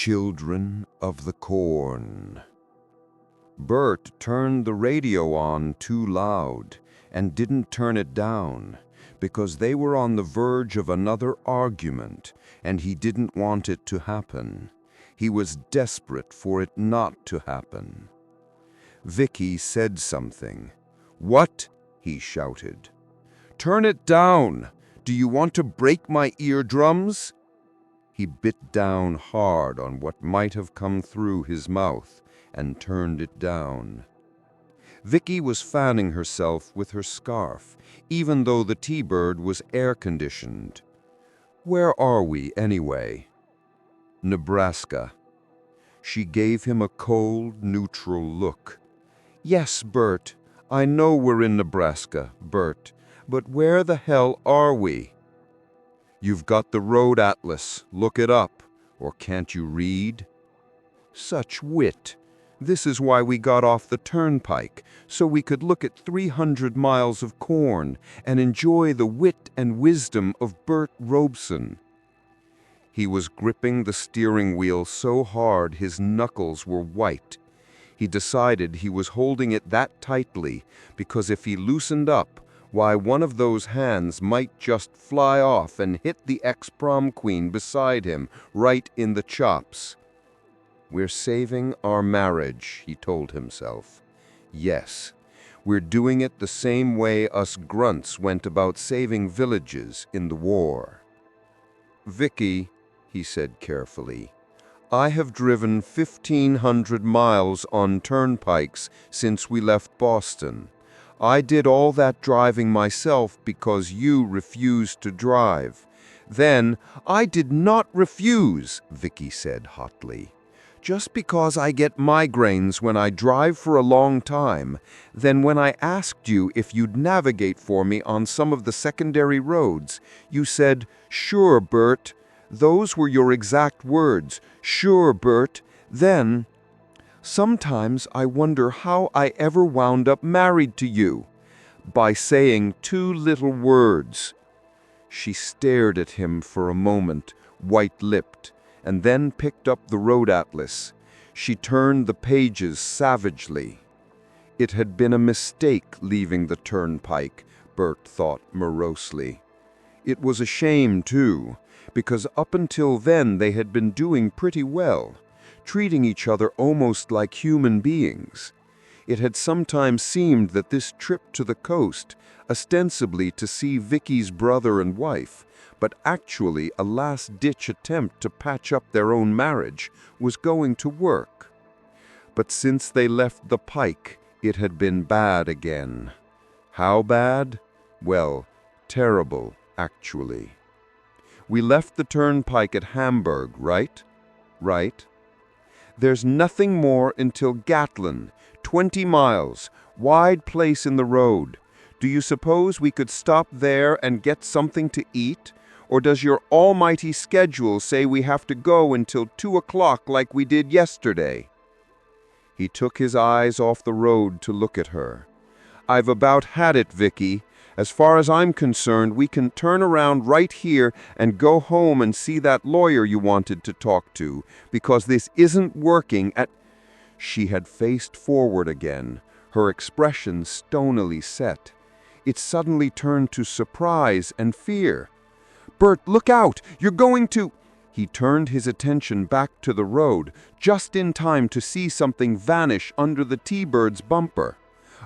Children of the corn. Bert turned the radio on too loud and didn't turn it down because they were on the verge of another argument and he didn't want it to happen. He was desperate for it not to happen. Vicky said something. "What?" he shouted. "Turn it down! Do you want to break my eardrums?" He bit down hard on what might have come through his mouth and turned it down. Vicky was fanning herself with her scarf, even though the T-bird was air-conditioned. "Where are we, anyway?" "Nebraska." She gave him a cold, neutral look. "Yes, Bert, I know we're in Nebraska, Bert, but where the hell are we?" "You've got the road atlas. Look it up. Or can't you read?" Such wit. This is why we got off the turnpike, so we could look at 300 miles of corn and enjoy the wit and wisdom of Bert Robeson. He was gripping the steering wheel so hard his knuckles were white. He decided he was holding it that tightly because if he loosened up, why, one of those hands might just fly off and hit the ex-prom queen beside him right in the chops. "We're saving our marriage," he told himself. "Yes, we're doing it the same way us grunts went about saving villages in the war." "Vicky," he said carefully, "I have driven 1,500 miles on turnpikes since we left Boston. I did all that driving myself because you refused to drive." "Then I did not refuse," Vicky said hotly. "Just because I get migraines when I drive for a long time, then when I asked you if you'd navigate for me on some of the secondary roads, you said, 'Sure, Bert.' Those were your exact words, 'Sure, Bert.' Then, sometimes I wonder how I ever wound up married to you. By saying 2 little words." She stared at him for a moment, white-lipped, and then picked up the road atlas. She turned the pages savagely. It had been a mistake leaving the turnpike, Bert thought morosely. It was a shame, too, because up until then they had been doing pretty well, treating each other almost like human beings. It had sometimes seemed that this trip to the coast, ostensibly to see Vicky's brother and wife, but actually a last-ditch attempt to patch up their own marriage, was going to work. But since they left the pike, it had been bad again. How bad? Well, terrible, actually. "We left the turnpike at Hamburg, right?" "Right." "There's nothing more until Gatlin, 20 miles, wide place in the road. Do you suppose we could stop there and get something to eat? Or does your almighty schedule say we have to go until 2 o'clock like we did yesterday?" He took his eyes off the road to look at her. "I've about had it, Vicky. As far as I'm concerned, we can turn around right here and go home and see that lawyer you wanted to talk to, because this isn't working at—" She had faced forward again, her expression stonily set. It suddenly turned to surprise and fear. "Bert, look out! You're going to—" He turned his attention back to the road, just in time to see something vanish under the T-bird's bumper.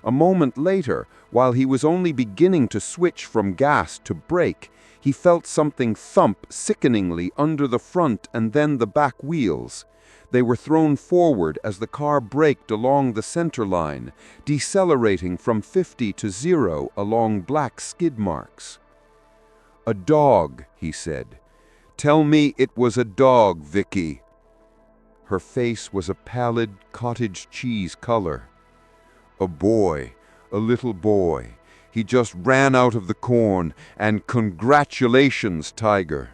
A moment later, while he was only beginning to switch from gas to brake, he felt something thump sickeningly under the front and then the back wheels. They were thrown forward as the car braked along the center line, decelerating from 50 to 0 along black skid marks. "A dog," he said. "Tell me it was a dog, Vicky." Her face was a pallid cottage cheese color. "A boy, a little boy. He just ran out of the corn, and congratulations, Tiger."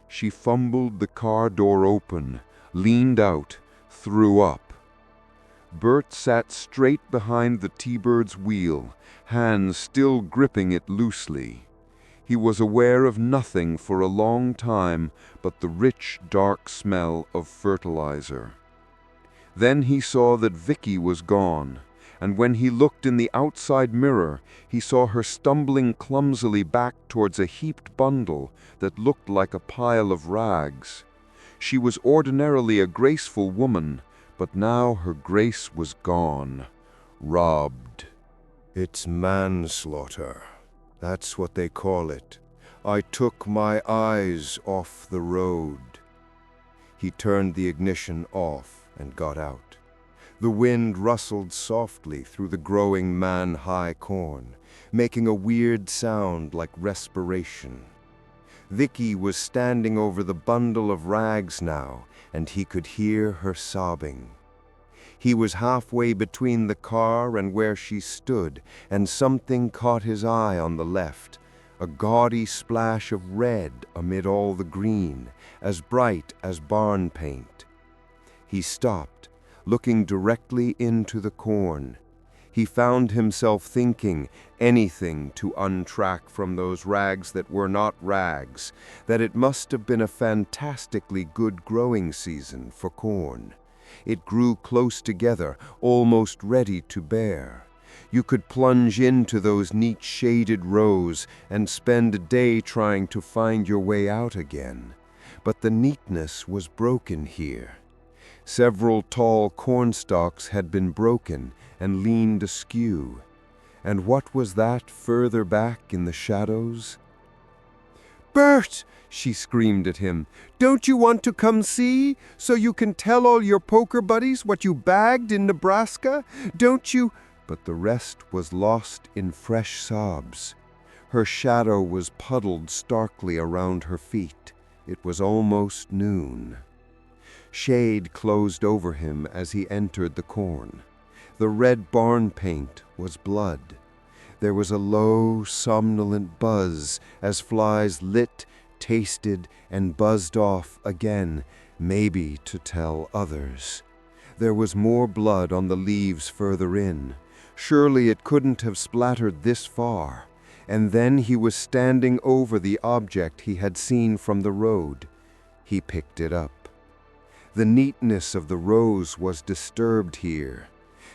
She fumbled the car door open, leaned out, threw up. Bert sat straight behind the T-bird's wheel, hands still gripping it loosely. He was aware of nothing for a long time but the rich, dark smell of fertilizer. Then he saw that Vicky was gone, and when he looked in the outside mirror, he saw her stumbling clumsily back towards a heaped bundle that looked like a pile of rags. She was ordinarily a graceful woman, but now her grace was gone, robbed. It's manslaughter. That's what they call it. I took my eyes off the road. He turned the ignition off and got out. The wind rustled softly through the growing man-high corn, making a weird sound like respiration. Vicky was standing over the bundle of rags now, and he could hear her sobbing. He was halfway between the car and where she stood, and something caught his eye on the left, a gaudy splash of red amid all the green, as bright as barn paint. He stopped, looking directly into the corn. He found himself thinking anything to untrack from those rags that were not rags, that it must have been a fantastically good growing season for corn. It grew close together, almost ready to bear. You could plunge into those neat shaded rows and spend a day trying to find your way out again. But the neatness was broken here. Several tall cornstalks had been broken and leaned askew. And what was that further back in the shadows? "Bert!" she screamed at him. "Don't you want to come see, so you can tell all your poker buddies what you bagged in Nebraska? Don't you—" But the rest was lost in fresh sobs. Her shadow was puddled starkly around her feet. It was almost noon. Shade closed over him as he entered the corn. The red barn paint was blood. There was a low, somnolent buzz as flies lit, tasted, and buzzed off again, maybe to tell others. There was more blood on the leaves further in. Surely it couldn't have splattered this far. And then he was standing over the object he had seen from the road. He picked it up. The neatness of the rows was disturbed here.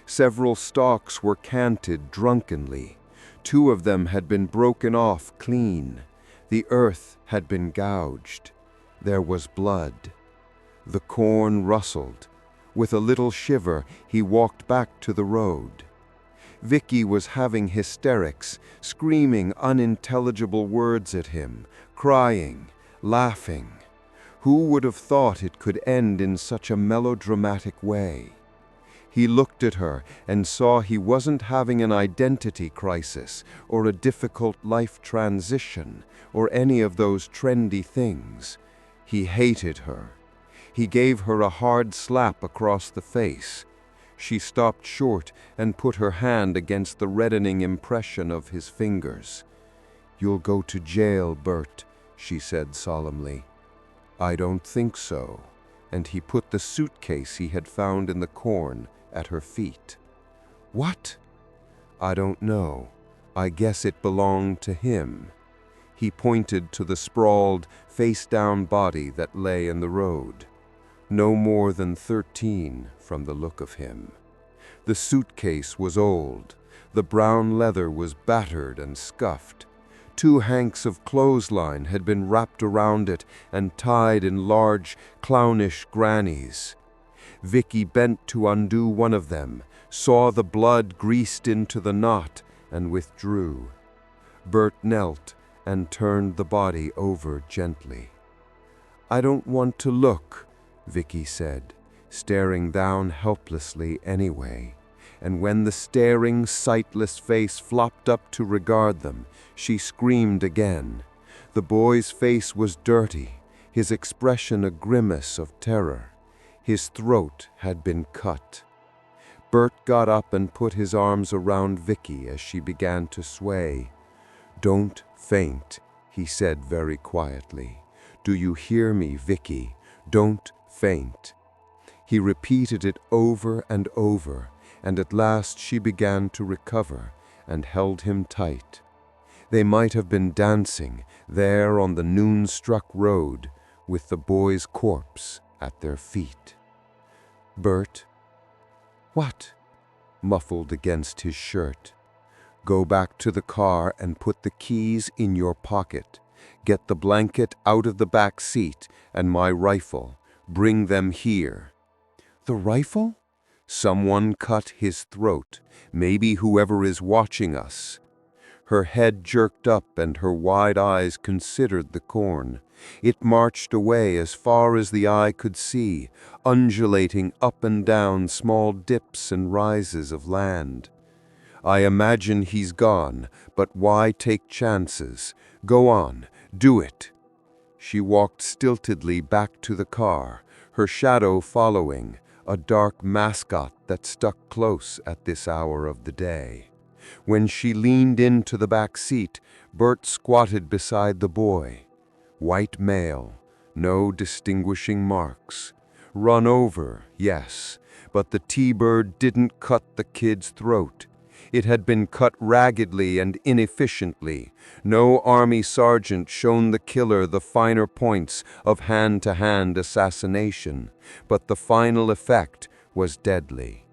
Several stalks were canted drunkenly. 2 of them had been broken off clean. The earth had been gouged. There was blood. The corn rustled. With a little shiver, he walked back to the road. Vicky was having hysterics, screaming unintelligible words at him, crying, laughing. Who would have thought it could end in such a melodramatic way? He looked at her and saw he wasn't having an identity crisis or a difficult life transition or any of those trendy things. He hated her. He gave her a hard slap across the face. She stopped short and put her hand against the reddening impression of his fingers. "You'll go to jail, Bert," she said solemnly. "I don't think so," and he put the suitcase he had found in the corn at her feet. "What?" "I don't know. I guess it belonged to him." He pointed to the sprawled, face-down body that lay in the road. No more than 13 from the look of him. The suitcase was old. The brown leather was battered and scuffed. 2 hanks of clothesline had been wrapped around it and tied in large, clownish grannies. Vicky bent to undo one of them, saw the blood greased into the knot, and withdrew. Bert knelt and turned the body over gently. "I don't want to look," Vicky said, staring down helplessly anyway. And when the staring, sightless face flopped up to regard them, she screamed again. The boy's face was dirty, his expression a grimace of terror. His throat had been cut. Bert got up and put his arms around Vicky as she began to sway. "Don't faint," he said very quietly. "Do you hear me, Vicky? Don't faint." He repeated it over and over, and at last she began to recover and held him tight. They might have been dancing there on the noon-struck road with the boy's corpse at their feet. Bert. What? Muffled against his shirt. Go back to the car and put the keys in your pocket. Get the blanket out of the back seat and my rifle. Bring them here. The rifle? Someone cut his throat. Maybe whoever is watching us. Her head jerked up and her wide eyes considered the corn. It marched away as far as the eye could see, undulating up and down small dips and rises of land. I imagine he's gone, but why take chances? Go on, do it. She walked stiltedly back to the car, her shadow following, a dark mascot that stuck close at this hour of the day. When she leaned into the back seat, Bert squatted beside the boy. White male, no distinguishing marks. Run over, yes, but the T-bird didn't cut the kid's throat. It had been cut raggedly and inefficiently. No army sergeant shown the killer the finer points of hand-to-hand assassination, but the final effect was deadly.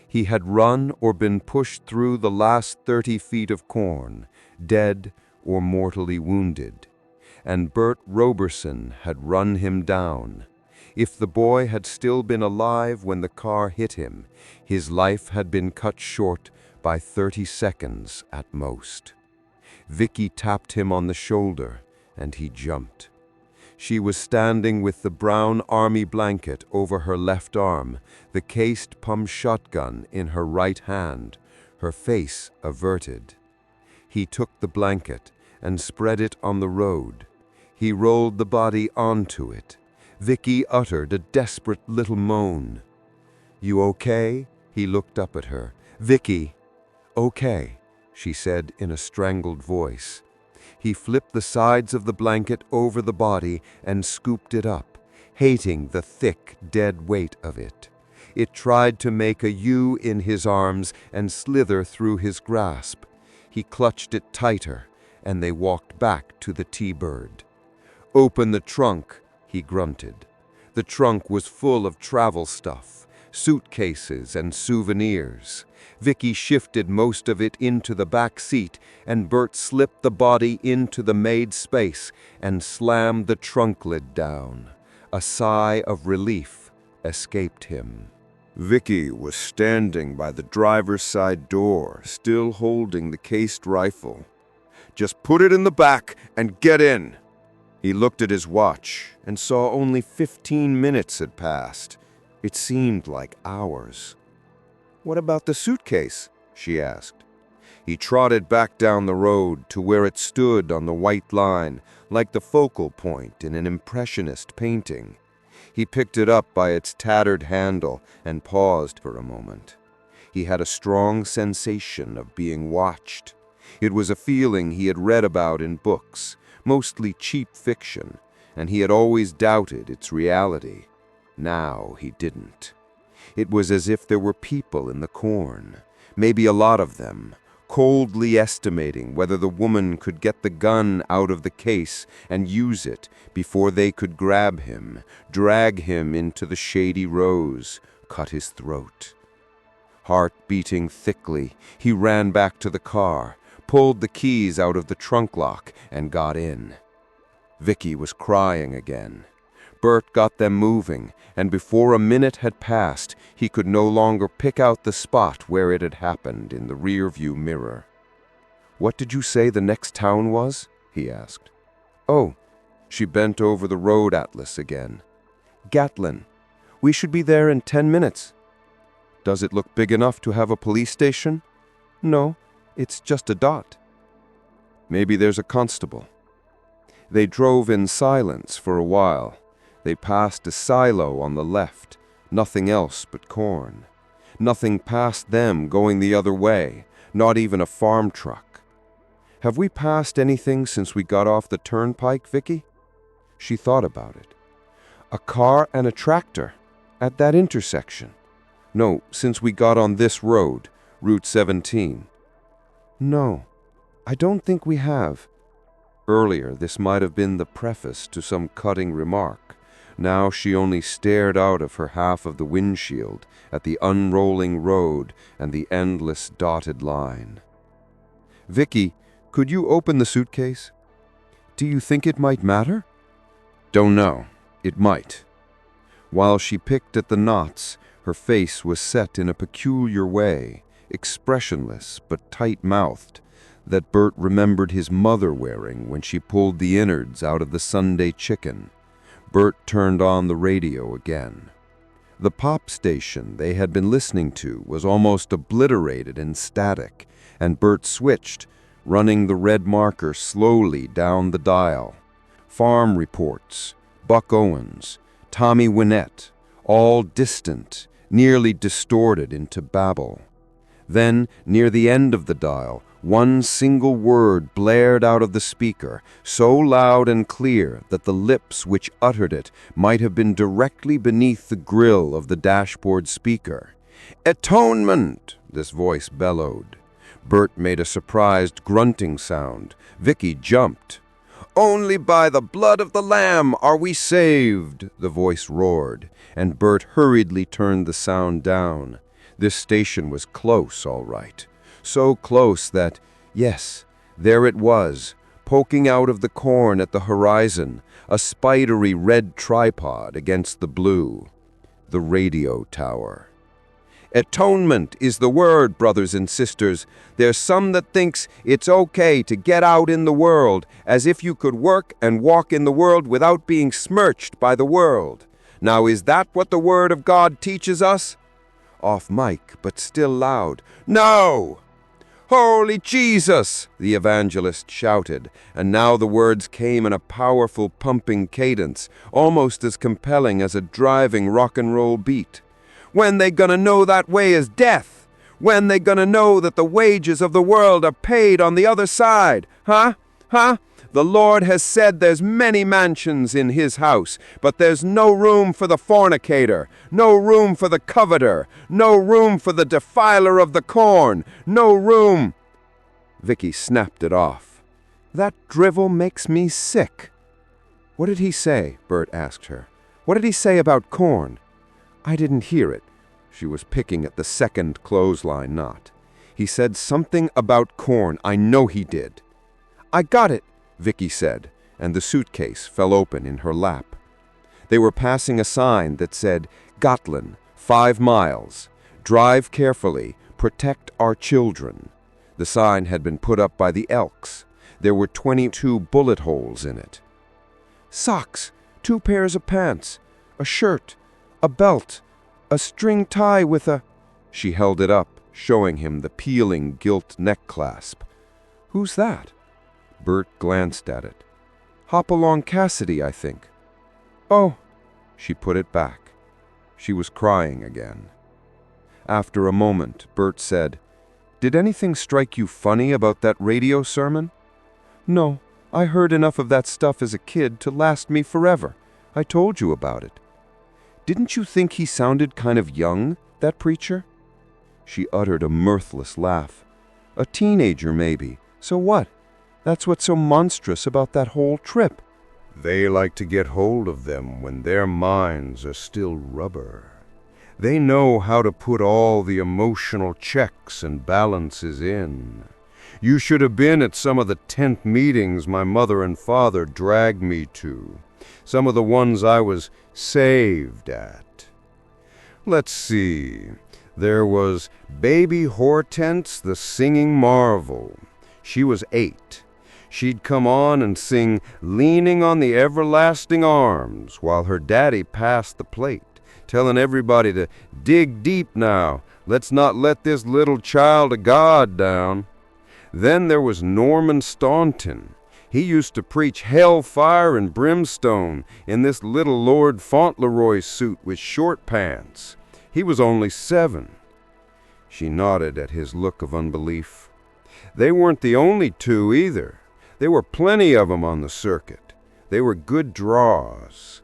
He had run or been pushed through the last 30 feet of corn, dead or mortally wounded. And Bert Roberson had run him down. If the boy had still been alive when the car hit him, his life had been cut short by 30 seconds at most. Vicky tapped him on the shoulder, and he jumped. She was standing with the brown army blanket over her left arm, the cased pump shotgun in her right hand, her face averted. He took the blanket and spread it on the road. He rolled the body onto it. Vicky uttered a desperate little moan. "You okay?" He looked up at her. "Vicky." "Okay," she said in a strangled voice. He flipped the sides of the blanket over the body and scooped it up, hating the thick, dead weight of it. It tried to make a U in his arms and slither through his grasp. He clutched it tighter, and they walked back to the T-bird. "Open the trunk," he grunted. The trunk was full of travel stuff, suitcases and souvenirs. Vicky shifted most of it into the back seat, and Bert slipped the body into the made space and slammed the trunk lid down. A sigh of relief escaped him. Vicky was standing by the driver's side door, still holding the cased rifle. "Just put it in the back and get in." He looked at his watch and saw only 15 minutes had passed. It seemed like hours. "What about the suitcase?" she asked. He trotted back down the road to where it stood on the white line, like the focal point in an impressionist painting. He picked it up by its tattered handle and paused for a moment. He had a strong sensation of being watched. It was a feeling he had read about in books, mostly cheap fiction, and he had always doubted its reality. Now he didn't. It was as if there were people in the corn, maybe a lot of them, coldly estimating whether the woman could get the gun out of the case and use it before they could grab him, drag him into the shady rows, cut his throat. Heart beating thickly, he ran back to the car, pulled the keys out of the trunk lock, and got in. Vicky was crying again. Bert got them moving, and before a minute had passed, he could no longer pick out the spot where it had happened in the rearview mirror. "What did you say the next town was?" he asked. "Oh," she bent over the road atlas again. "Gatlin. We should be there in 10 minutes. Does it look big enough to have a police station?" "No, it's just a dot." "Maybe there's a constable." They drove in silence for a while. They passed a silo on the left, nothing else but corn. Nothing past them going the other way, not even a farm truck. "Have we passed anything since we got off the turnpike, Vicky?" She thought about it. "A car and a tractor, at that intersection." "No, since we got on this road, Route 17. "No, I don't think we have. Earlier, this might have been the preface to some cutting remark. Now she only stared out of her half of the windshield at the unrolling road and the endless dotted line. Vicky, could you open the suitcase? Do you think it might matter? Don't know. It might. While she picked at the knots, her face was set in a peculiar way, expressionless but tight-mouthed, that Bert remembered his mother wearing when she pulled the innards out of the Sunday chicken. Bert turned on the radio again. The pop station they had been listening to was almost obliterated in static, and Bert switched, running the red marker slowly down the dial. Farm reports, Buck Owens, Tommy Wynette, all distant, nearly distorted into babble. Then, near the end of the dial, one single word blared out of the speaker, so loud and clear that the lips which uttered it might have been directly beneath the grill of the dashboard speaker. "Atonement!" this voice bellowed. Bert made a surprised grunting sound. Vicky jumped. "Only by the blood of the Lamb are we saved," the voice roared, and Bert hurriedly turned the sound down. This station was close, all right. So close that, yes, there it was, poking out of the corn at the horizon, a spidery red tripod against the blue. The radio tower. Atonement is the word, brothers and sisters. There's some that thinks it's okay to get out in the world, as if you could work and walk in the world without being smirched by the world. Now, is that what the Word of God teaches us? Off mic, but still loud. No! Holy Jesus! The evangelist shouted, and now the words came in a powerful pumping cadence, almost as compelling as a driving rock and roll beat. When they gonna know that way is death? When they gonna know that the wages of the world are paid on the other side? Huh? The Lord has said there's many mansions in his house, but there's no room for the fornicator, no room for the coveter, no room for the defiler of the corn, no room. Vicky snapped it off. That drivel makes me sick. What did he say? Bert asked her. What did he say about corn? I didn't hear it. She was picking at the second clothesline knot. He said something about corn. I know he did. I got it, Vicky said, and the suitcase fell open in her lap. They were passing a sign that said, Gatlin, 5 miles. Drive carefully. Protect our children. The sign had been put up by the Elks. There were 22 bullet holes in it. Socks, 2 pairs of pants, a shirt, a belt, a string tie with a... She held it up, showing him the peeling gilt neck clasp. Who's that? Bert glanced at it. Hopalong Cassidy, I think. Oh, she put it back. She was crying again. After a moment, Bert said, Did anything strike you funny about that radio sermon? No, I heard enough of that stuff as a kid to last me forever. I told you about it. Didn't you think he sounded kind of young, that preacher? She uttered a mirthless laugh. A teenager, maybe. So what? That's what's so monstrous about that whole trip. They like to get hold of them when their minds are still rubber. They know how to put all the emotional checks and balances in. You should have been at some of the tent meetings my mother and father dragged me to. Some of the ones I was saved at. Let's see. There was Baby Hortense, the singing marvel. She was 8. She'd come on and sing Leaning on the Everlasting Arms while her daddy passed the plate, telling everybody to dig deep now. Let's not let this little child of God down. Then there was Norman Staunton. He used to preach hellfire and brimstone in this little Lord Fauntleroy suit with short pants. He was only 7. She nodded at his look of unbelief. They weren't the only 2 either. There were plenty of them on the circuit. They were good draws.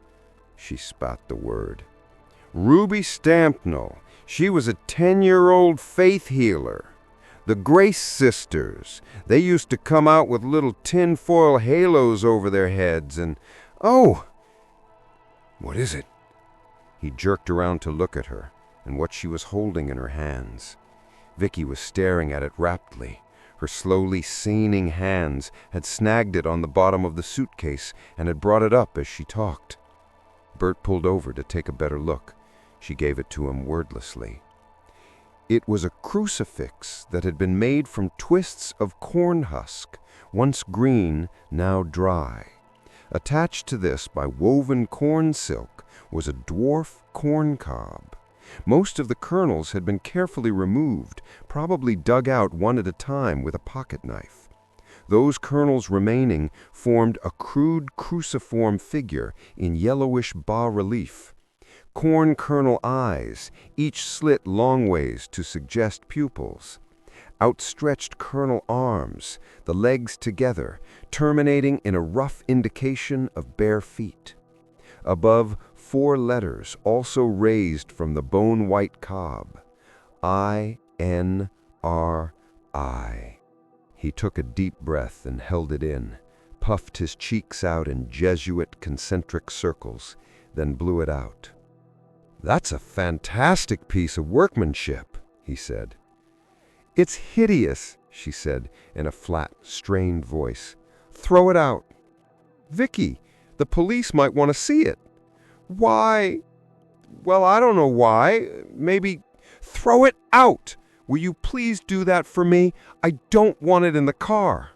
She spat the word. Ruby Stampnell. She was a 10-year-old faith healer. The Grace Sisters. They used to come out with little tin-foil halos over their heads and... Oh! What is it? He jerked around to look at her and what she was holding in her hands. Vicky was staring at it raptly. Her slowly seaning hands had snagged it on the bottom of the suitcase and had brought it up as she talked. Bert pulled over to take a better look. She gave it to him wordlessly. It was a crucifix that had been made from twists of corn husk, once green, now dry. Attached to this by woven corn silk was a dwarf corn cob. Most of the kernels had been carefully removed, probably dug out one at a time with a pocket knife. Those kernels remaining formed a crude cruciform figure in yellowish bas-relief. Corn kernel eyes, each slit long ways to suggest pupils. Outstretched kernel arms, the legs together, terminating in a rough indication of bare feet. Above, 4 letters also raised from the bone-white cob. I-N-R-I. He took a deep breath and held it in, puffed his cheeks out in Jesuit concentric circles, then blew it out. "That's a fantastic piece of workmanship," he said. "It's hideous," she said in a flat, strained voice. "Throw it out." "Vicky, the police might want to see it." "Why?" "Well, I don't know why. Maybe—" "Throw it out! Will you please do that for me? I don't want it in the car."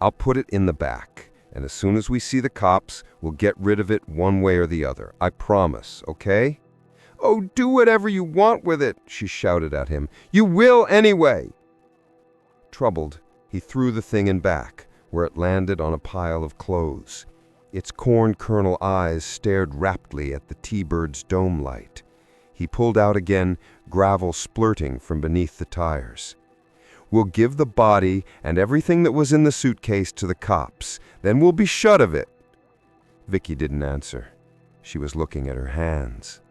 "I'll put it in the back, and as soon as we see the cops, we'll get rid of it one way or the other. I promise, okay?" "Oh, do whatever you want with it," she shouted at him. "You will anyway." Troubled, he threw the thing in back, where it landed on a pile of clothes. Its corn kernel eyes stared raptly at the T-bird's dome light. He pulled out again, gravel splurting from beneath the tires. "We'll give the body and everything that was in the suitcase to the cops. Then we'll be shut of it." Vicky didn't answer. She was looking at her hands.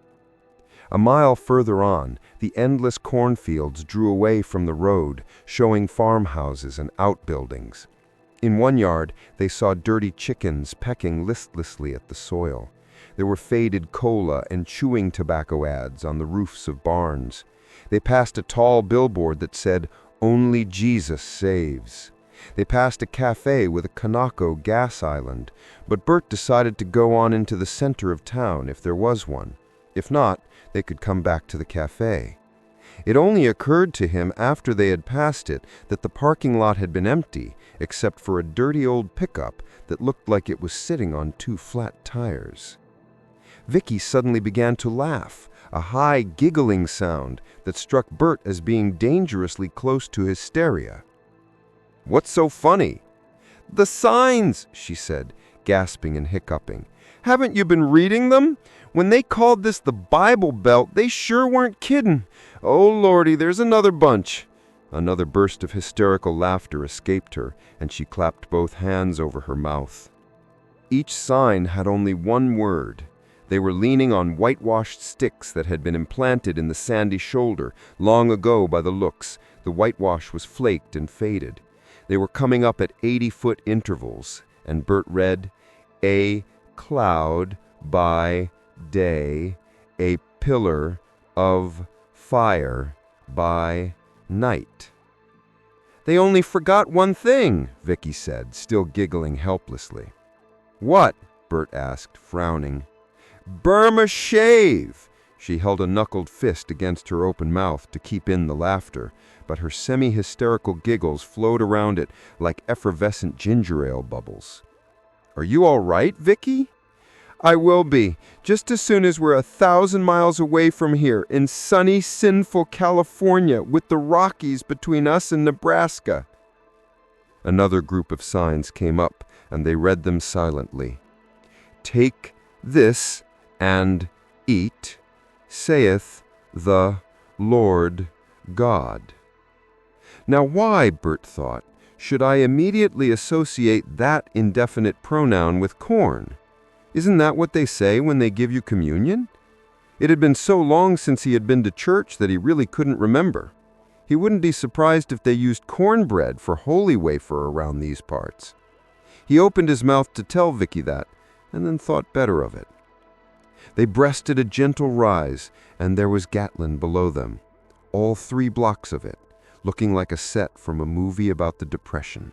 A mile further on, the endless cornfields drew away from the road, showing farmhouses and outbuildings. In one yard, they saw dirty chickens pecking listlessly at the soil. There were faded cola and chewing tobacco ads on the roofs of barns. They passed a tall billboard that said, "Only Jesus saves." They passed a cafe with a Kanako gas island, but Bert decided to go on into the center of town if there was one. If not, they could come back to the cafe. It only occurred to him after they had passed it that the parking lot had been empty, except for a dirty old pickup that looked like it was sitting on 2 flat tires. Vicky suddenly began to laugh, a high, giggling sound that struck Bert as being dangerously close to hysteria. "What's so funny?" "The signs," she said, gasping and hiccuping. "Haven't you been reading them? When they called this the Bible Belt, they sure weren't kidding. Oh, Lordy, there's another bunch." Another burst of hysterical laughter escaped her, and she clapped both hands over her mouth. Each sign had only one word. They were leaning on whitewashed sticks that had been implanted in the sandy shoulder long ago by the looks. The whitewash was flaked and faded. They were coming up at 80-foot intervals, and Bert read, "A cloud by day, a pillar of fire by night." "They only forgot one thing," Vicky said, still giggling helplessly. "What?" Bert asked, frowning. "Burma shave!" She held a knuckled fist against her open mouth to keep in the laughter, but her semi-hysterical giggles flowed around it like effervescent ginger ale bubbles. "Are you all right, Vicky?" "I will be, just as soon as we're 1,000 miles away from here, in sunny, sinful California, with the Rockies between us and Nebraska." Another group of signs came up, and they read them silently. "Take this and eat, saith the Lord God." Now why, Bert thought, should I immediately associate that indefinite pronoun with corn? Isn't that what they say when they give you communion? It had been so long since he had been to church that he really couldn't remember. He wouldn't be surprised if they used cornbread for holy wafer around these parts. He opened his mouth to tell Vicky that, and then thought better of it. They breasted a gentle rise, and there was Gatlin below them, all 3 blocks of it, looking like a set from a movie about the Depression.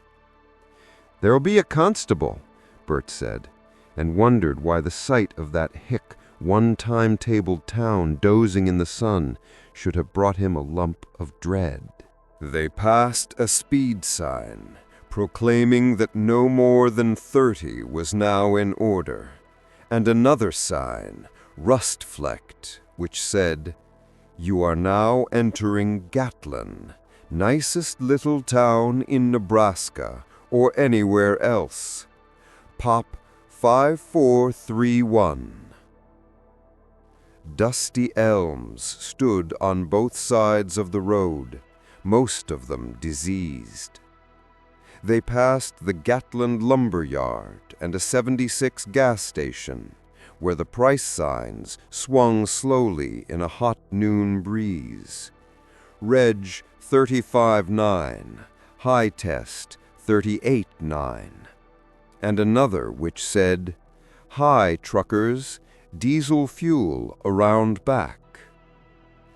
"There'll be a constable," Bert said, and wondered why the sight of that hick, one-time-tabled town dozing in the sun should have brought him a lump of dread. They passed a speed sign, proclaiming that no more than 30 was now in order, and another sign, rust-flecked, which said, "You are now entering Gatlin, nicest little town in Nebraska or anywhere else. Pop 5431. Dusty elms stood on both sides of the road, most of them diseased. They passed the Gatlin lumber yard and a 76 gas station, where the price signs swung slowly in a hot noon breeze. Reg 35.9, high test 38.9, and another which said, "Hi, truckers, diesel fuel around back."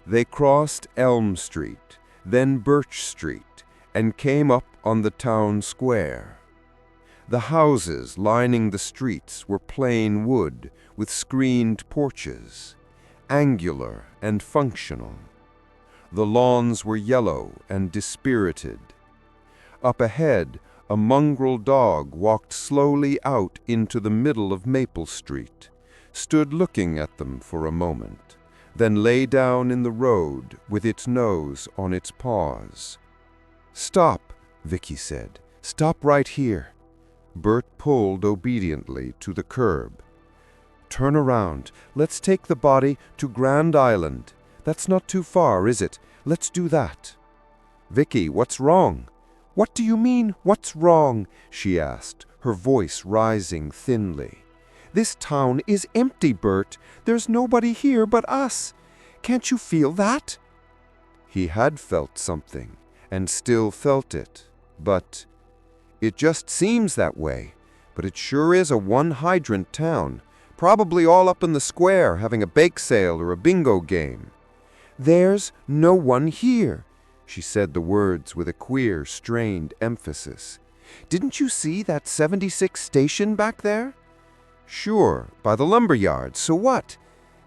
They crossed Elm Street, then Birch Street, and came up on the town square. The houses lining the streets were plain wood with screened porches, angular and functional. The lawns were yellow and dispirited. Up ahead, a mongrel dog walked slowly out into the middle of Maple Street, stood looking at them for a moment, then lay down in the road with its nose on its paws. "Stop," Vicky said. "Stop right here." Bert pulled obediently to the curb. "Turn around. Let's take the body to Grand Island. That's not too far, is it? Let's do that." "Vicky, what's wrong?" "What do you mean, what's wrong?" she asked, her voice rising thinly. "This town is empty, Bert. There's nobody here but us. Can't you feel that?" He had felt something, and still felt it, but "It just seems that way. But it sure is a one-hydrant town, probably all up in the square having a bake sale or a bingo game." "There's no one here." She said the words with a queer, strained emphasis. "Didn't you see that 76 station back there?" "Sure, by the lumber yard, so what?"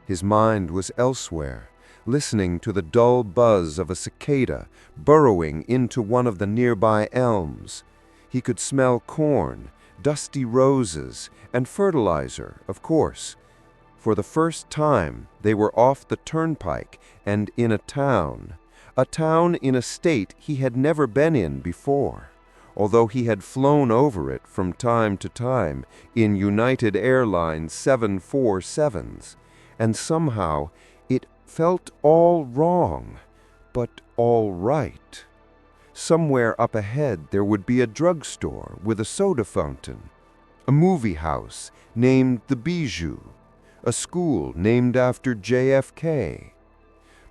His mind was elsewhere, listening to the dull buzz of a cicada burrowing into one of the nearby elms. He could smell corn, dusty roses, and fertilizer, of course. For the first time, they were off the turnpike and in a town in a state he had never been in before, although he had flown over it from time to time in United Airlines 747s, and somehow it felt all wrong, but all right. Somewhere up ahead there would be a drugstore with a soda fountain, a movie house named the Bijou, a school named after JFK.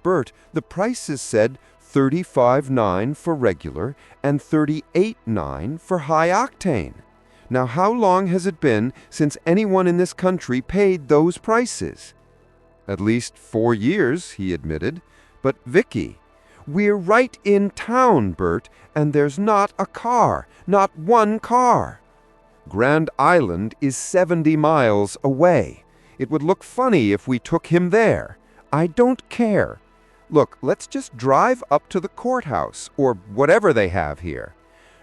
"Bert, the prices said $35.9 for regular and $38.9 for high octane. Now how long has it been since anyone in this country paid those prices?" "At least 4 years," he admitted. "But Vicky, we're right in town, Bert, and there's not a car, not one car. Grand Island is 70 miles away. It would look funny if we took him there. I don't care. Look, let's just drive up to the courthouse, or whatever they have here."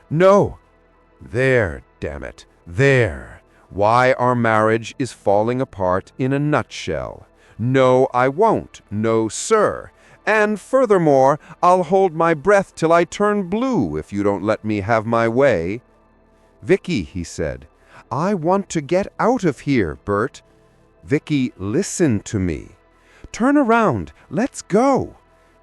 "No." "There, damn it, there. Why our marriage is falling apart in a nutshell. No, I won't. No, sir. And furthermore, I'll hold my breath till I turn blue if you don't let me have my way." "Vicky," he said, "I want to get out of here, Bert." "Vicky, listen to me." "Turn around. Let's go."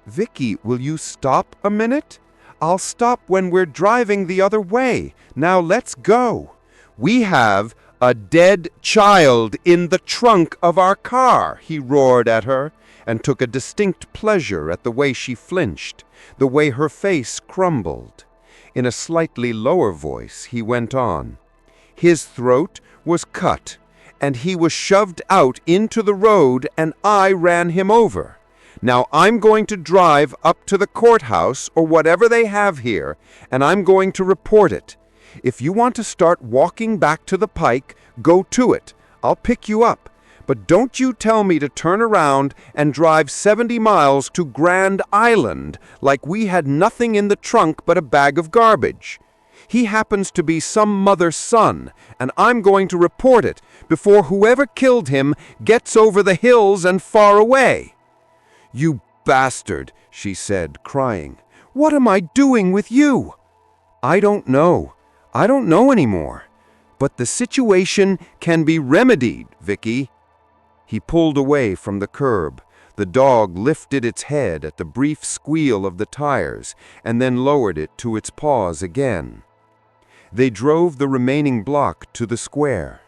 "Vicky, will you stop a minute?" "I'll stop when we're driving the other way. Now let's go." "We have a dead child in the trunk of our car," he roared at her, and took a distinct pleasure at the way she flinched, the way her face crumbled. In a slightly lower voice, he went on. His throat was cut, and he was shoved out into the road, and I ran him over. Now I'm going to drive up to the courthouse or whatever they have here, and I'm going to report it. If you want to start walking back to the pike, go to it. I'll pick you up. But don't you tell me to turn around and drive 70 miles to Grand Island like we had nothing in the trunk but a bag of garbage. He happens to be some mother's son, and I'm going to report it before whoever killed him gets over the hills and far away." "You bastard," she said, crying. "What am I doing with you?" "I don't know. I don't know anymore. But the situation can be remedied, Vicky." He pulled away from the curb. The dog lifted its head at the brief squeal of the tires and then lowered it to its paws again. They drove the remaining block to the square.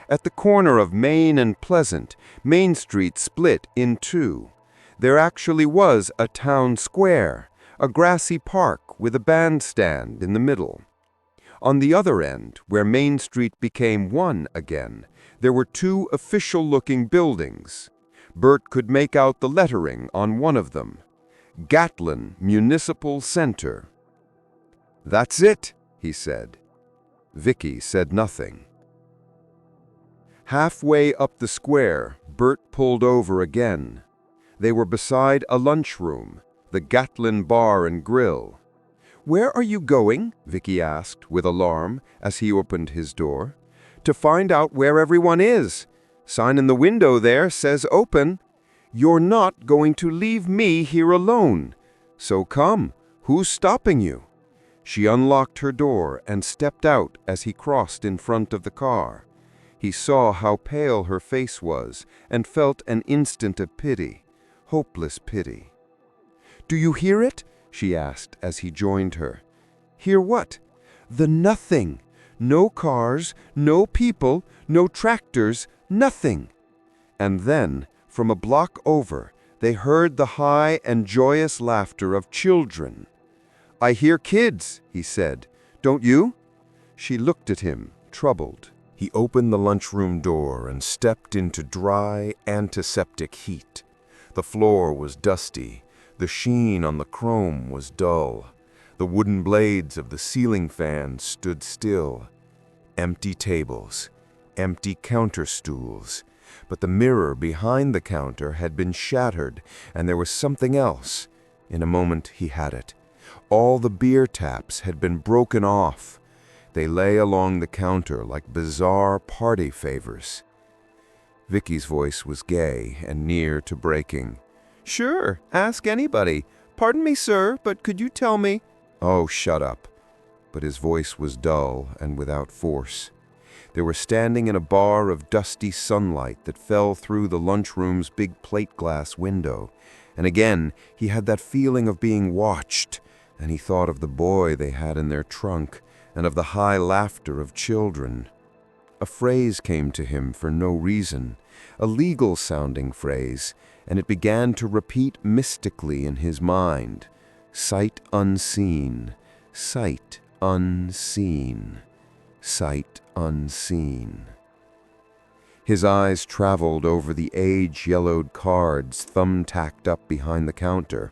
At the corner of Main and Pleasant, Main Street split in two. There actually was a town square, a grassy park with a bandstand in the middle. On the other end, where Main Street became one again, there were two official-looking buildings. Bert could make out the lettering on one of them. Gatlin Municipal Center. "That's it," he said. Vicky said nothing. Halfway up the square, Bert pulled over again. They were beside a lunchroom, the Gatlin Bar and Grill. "Where are you going?" Vicky asked with alarm as he opened his door. "To find out where everyone is. Sign in the window there says open. You're not going to leave me here alone. So come, who's stopping you?" She unlocked her door and stepped out as he crossed in front of the car. He saw how pale her face was and felt an instant of pity, hopeless pity. "Do you hear it?" she asked as he joined her. "Hear what?" "The nothing. No cars, no people, no tractors, nothing." And then, from a block over, they heard the high and joyous laughter of children. "I hear kids," he said. "Don't you?" She looked at him, troubled. He opened the lunchroom door and stepped into dry, antiseptic heat. The floor was dusty. The sheen on the chrome was dull. The wooden blades of the ceiling fan stood still. Empty tables, empty counter stools. But the mirror behind the counter had been shattered, and there was something else. In a moment he had it. All the beer taps had been broken off. They lay along the counter like bizarre party favors. Vicky's voice was gay and near to breaking. "Sure, ask anybody. Pardon me, sir, but could you tell me—" "Oh, shut up." But his voice was dull and without force. They were standing in a bar of dusty sunlight that fell through the lunchroom's big plate glass window. And again, he had that feeling of being watched, and he thought of the boy they had in their trunk and of the high laughter of children. A phrase came to him for no reason, a legal-sounding phrase, and it began to repeat mystically in his mind. Sight unseen, sight unseen, sight unseen. His eyes traveled over the age-yellowed cards thumb-tacked up behind the counter.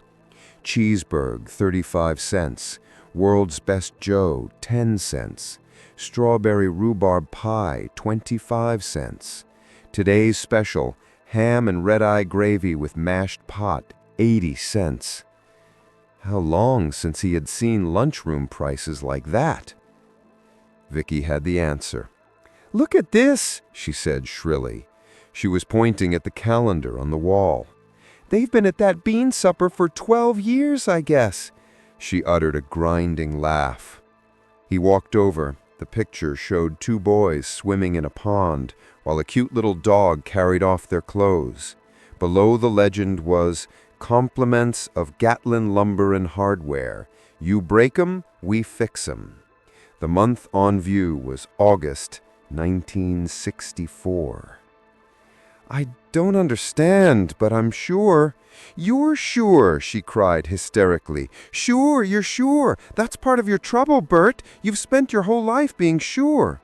Cheeseburg, 35 cents. World's Best Joe, 10 cents. Strawberry rhubarb pie, 25 cents. Today's special, ham and red-eye gravy with mashed pot, 80 cents. How long since he had seen lunchroom prices like that? Vicky had the answer. "Look at this," she said shrilly. She was pointing at the calendar on the wall. "They've been at that bean supper for 12 years, I guess." She uttered a grinding laugh. He walked over. The picture showed two boys swimming in a pond while a cute little dog carried off their clothes. Below the legend was, "Compliments of Gatlin Lumber and Hardware. You break 'em, we fix 'em." The month on view was August 1964. "I don't understand, but I'm sure." "You're sure," she cried hysterically. "Sure, you're sure. That's part of your trouble, Bert. You've spent your whole life being sure."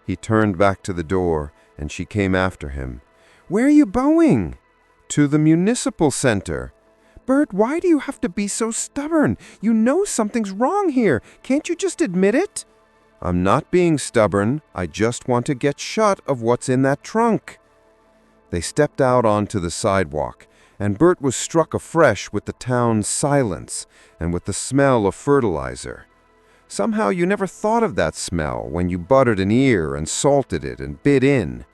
He turned back to the door, and she came after him. "Where are you going?" "To the municipal center." "Bert, why do you have to be so stubborn? You know something's wrong here. Can't you just admit it?" "I'm not being stubborn. I just want to get shut of what's in that trunk." They stepped out onto the sidewalk, and Bert was struck afresh with the town's silence and with the smell of fertilizer. Somehow you never thought of that smell when you buttered an ear and salted it and bit in.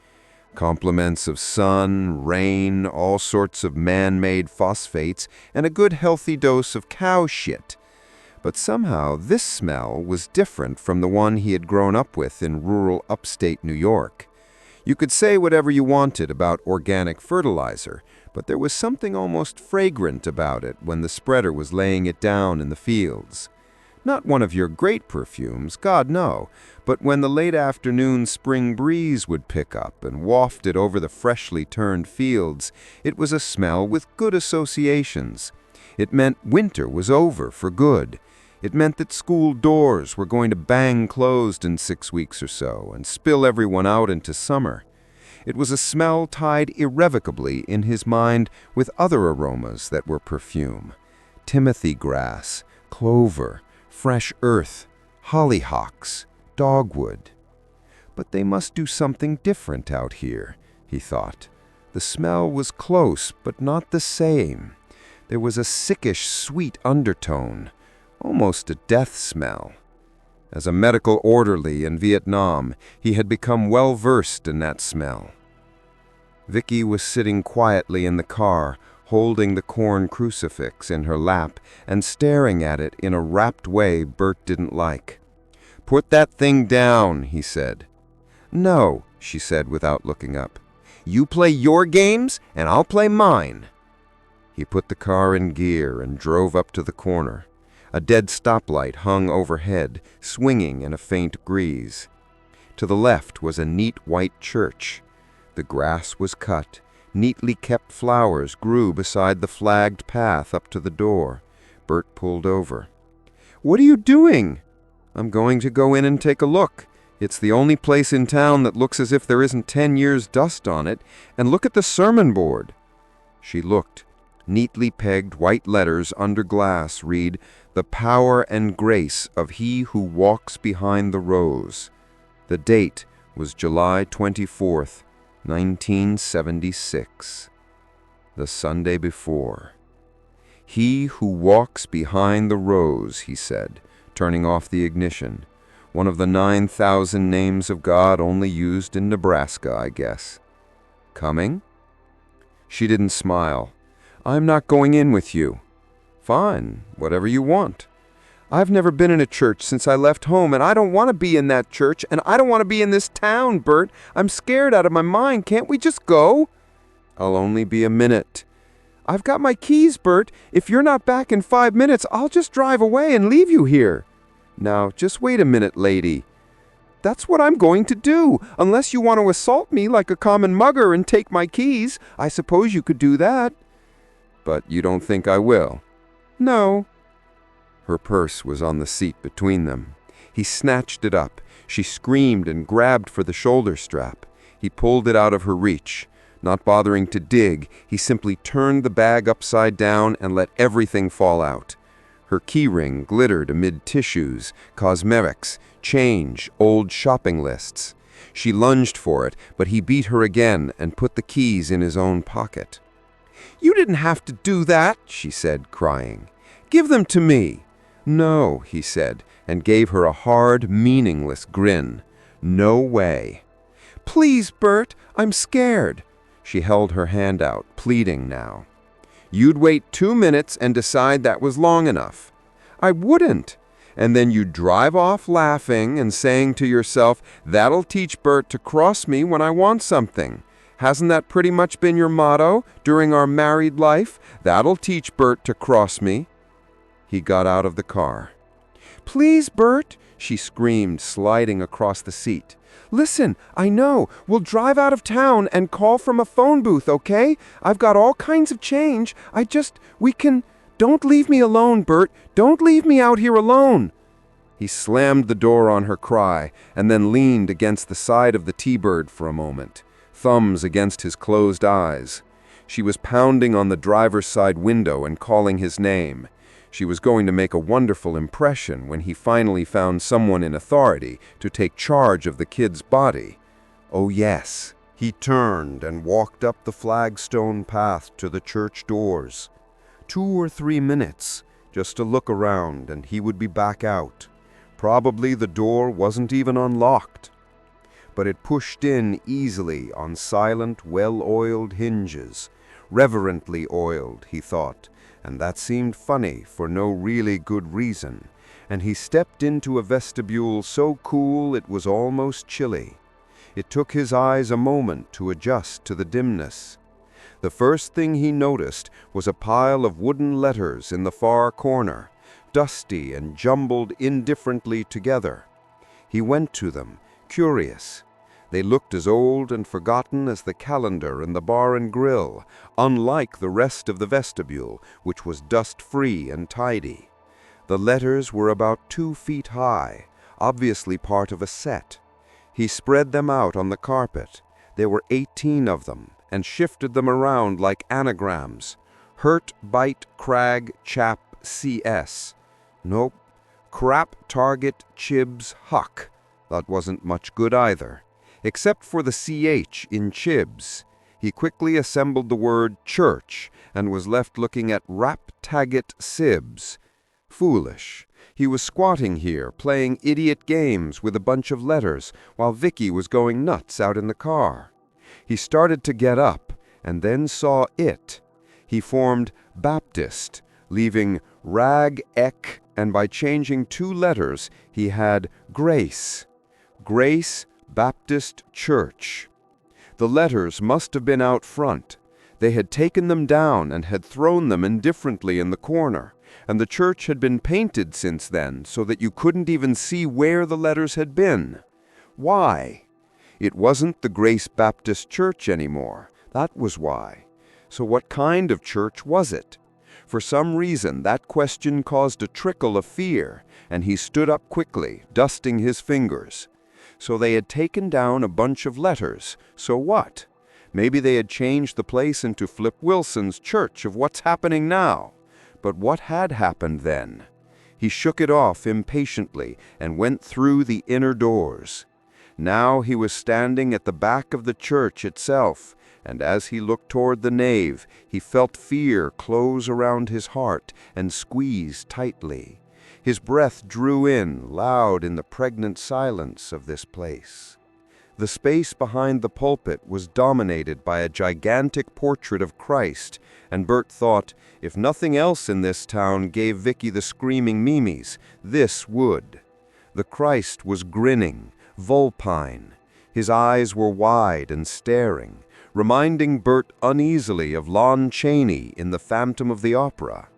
Complements of sun, rain, all sorts of man-made phosphates, and a good healthy dose of cow shit. But somehow this smell was different from the one he had grown up with in rural upstate New York. You could say whatever you wanted about organic fertilizer, but there was something almost fragrant about it when the spreader was laying it down in the fields. Not one of your great perfumes, God no, but when the late afternoon spring breeze would pick up and waft it over the freshly turned fields, it was a smell with good associations. It meant winter was over for good. It meant that school doors were going to bang closed in 6 weeks or so and spill everyone out into summer. It was a smell tied irrevocably in his mind with other aromas that were perfume. Timothy grass, clover, fresh earth, hollyhocks, dogwood. But they must do something different out here, he thought. The smell was close, but not the same. There was a sickish, sweet undertone. Almost a death smell. As a medical orderly in Vietnam, he had become well versed in that smell. Vicky was sitting quietly in the car, holding the corn crucifix in her lap and staring at it in a rapt way Bert didn't like. "Put that thing down," he said. "No," she said without looking up. "You play your games, and I'll play mine." He put the car in gear and drove up to the corner. A dead stoplight hung overhead, swinging in a faint breeze. To the left was a neat white church. The grass was cut. Neatly kept flowers grew beside the flagged path up to the door. Bert pulled over. "What are you doing?" "I'm going to go in and take a look. It's the only place in town that looks as if there isn't 10 years' dust on it. And look at the sermon board." She looked. Neatly pegged white letters under glass read, "The power and grace of he who walks behind the rose." The date was July 24th, 1976. The Sunday before. "He who walks behind the rose," he said, turning off the ignition. One of the 9,000 names of God only used in Nebraska, I guess. "Coming?" She didn't smile. "I'm not going in with you." "Fine, whatever you want." "I've never been in a church since I left home, and I don't want to be in that church, and I don't want to be in this town, Bert. I'm scared out of my mind. Can't we just go?" "I'll only be a minute." "I've got my keys, Bert. If you're not back in 5 minutes, I'll just drive away and leave you here." "Now, just wait a minute, lady." "That's what I'm going to do, unless you want to assault me like a common mugger and take my keys. I suppose you could do that." "But you don't think I will?" "No." Her purse was on the seat between them. He snatched it up. She screamed and grabbed for the shoulder strap. He pulled it out of her reach. Not bothering to dig, he simply turned the bag upside down and let everything fall out. Her keyring glittered amid tissues, cosmetics, change, old shopping lists. She lunged for it, but he beat her again and put the keys in his own pocket. "You didn't have to do that," she said, crying. "Give them to me." "No," he said, and gave her a hard, meaningless grin. "No way." "Please, Bert, I'm scared." She held her hand out, pleading now. "You'd wait 2 minutes and decide that was long enough." "I wouldn't." "And then you'd drive off laughing and saying to yourself, 'That'll teach Bert to cross me when I want something.' Hasn't that pretty much been your motto during our married life? 'That'll teach Bert to cross me.'" He got out of the car. "Please, Bert," she screamed, sliding across the seat. "Listen, I know. We'll drive out of town and call from a phone booth, okay? I've got all kinds of change. We can... Don't leave me alone, Bert. Don't leave me out here alone." He slammed the door on her cry and then leaned against the side of the T-Bird for a moment, thumbs against his closed eyes. She was pounding on the driver's side window and calling his name. She was going to make a wonderful impression when he finally found someone in authority to take charge of the kid's body. Oh yes. He turned and walked up the flagstone path to the church doors. 2 or 3 minutes, just to look around, and he would be back out. Probably the door wasn't even unlocked. But it pushed in easily on silent, well-oiled hinges. Reverently oiled, he thought, and that seemed funny for no really good reason. And he stepped into a vestibule so cool it was almost chilly. It took his eyes a moment to adjust to the dimness. The first thing he noticed was a pile of wooden letters in the far corner, dusty and jumbled indifferently together. He went to them, curious. They looked as old and forgotten as the calendar in the bar and grill, unlike the rest of the vestibule, which was dust-free and tidy. The letters were about 2 feet high, obviously part of a set. He spread them out on the carpet. There were 18 of them, and shifted them around like anagrams. Hurt, Bite, Crag, Chap, CS. Nope. Crap, Target, Chibs, Huck. That wasn't much good either. Except for the CH in Chibs. He quickly assembled the word church and was left looking at Rap-Taggett Sibs. Foolish. He was squatting here, playing idiot games with a bunch of letters, while Vicky was going nuts out in the car. He started to get up, and then saw it. He formed Baptist, leaving Rag, Ek, and by changing 2 letters, he had Grace. Grace Baptist Church. The letters must have been out front. They had taken them down and had thrown them indifferently in the corner, and the church had been painted since then so that you couldn't even see where the letters had been. Why? It wasn't the Grace Baptist Church anymore. That was why. So what kind of church was it? For some reason, that question caused a trickle of fear, and he stood up quickly, dusting his fingers. So they had taken down a bunch of letters. So what? Maybe they had changed the place into Flip Wilson's Church of What's Happening Now. But what had happened then? He shook it off impatiently and went through the inner doors. Now he was standing at the back of the church itself, and as he looked toward the nave, he felt fear close around his heart and squeeze tightly. His breath drew in, loud in the pregnant silence of this place. The space behind the pulpit was dominated by a gigantic portrait of Christ, and Bert thought, if nothing else in this town gave Vicky the screaming memes, this would. The Christ was grinning, vulpine. His eyes were wide and staring, reminding Bert uneasily of Lon Chaney in The Phantom of the Opera.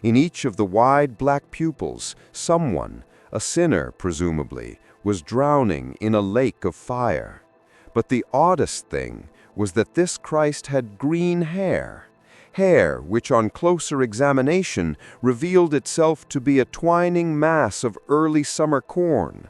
In each of the wide black pupils, someone, a sinner presumably, was drowning in a lake of fire. But the oddest thing was that this Christ had green hair which on closer examination revealed itself to be a twining mass of early summer corn.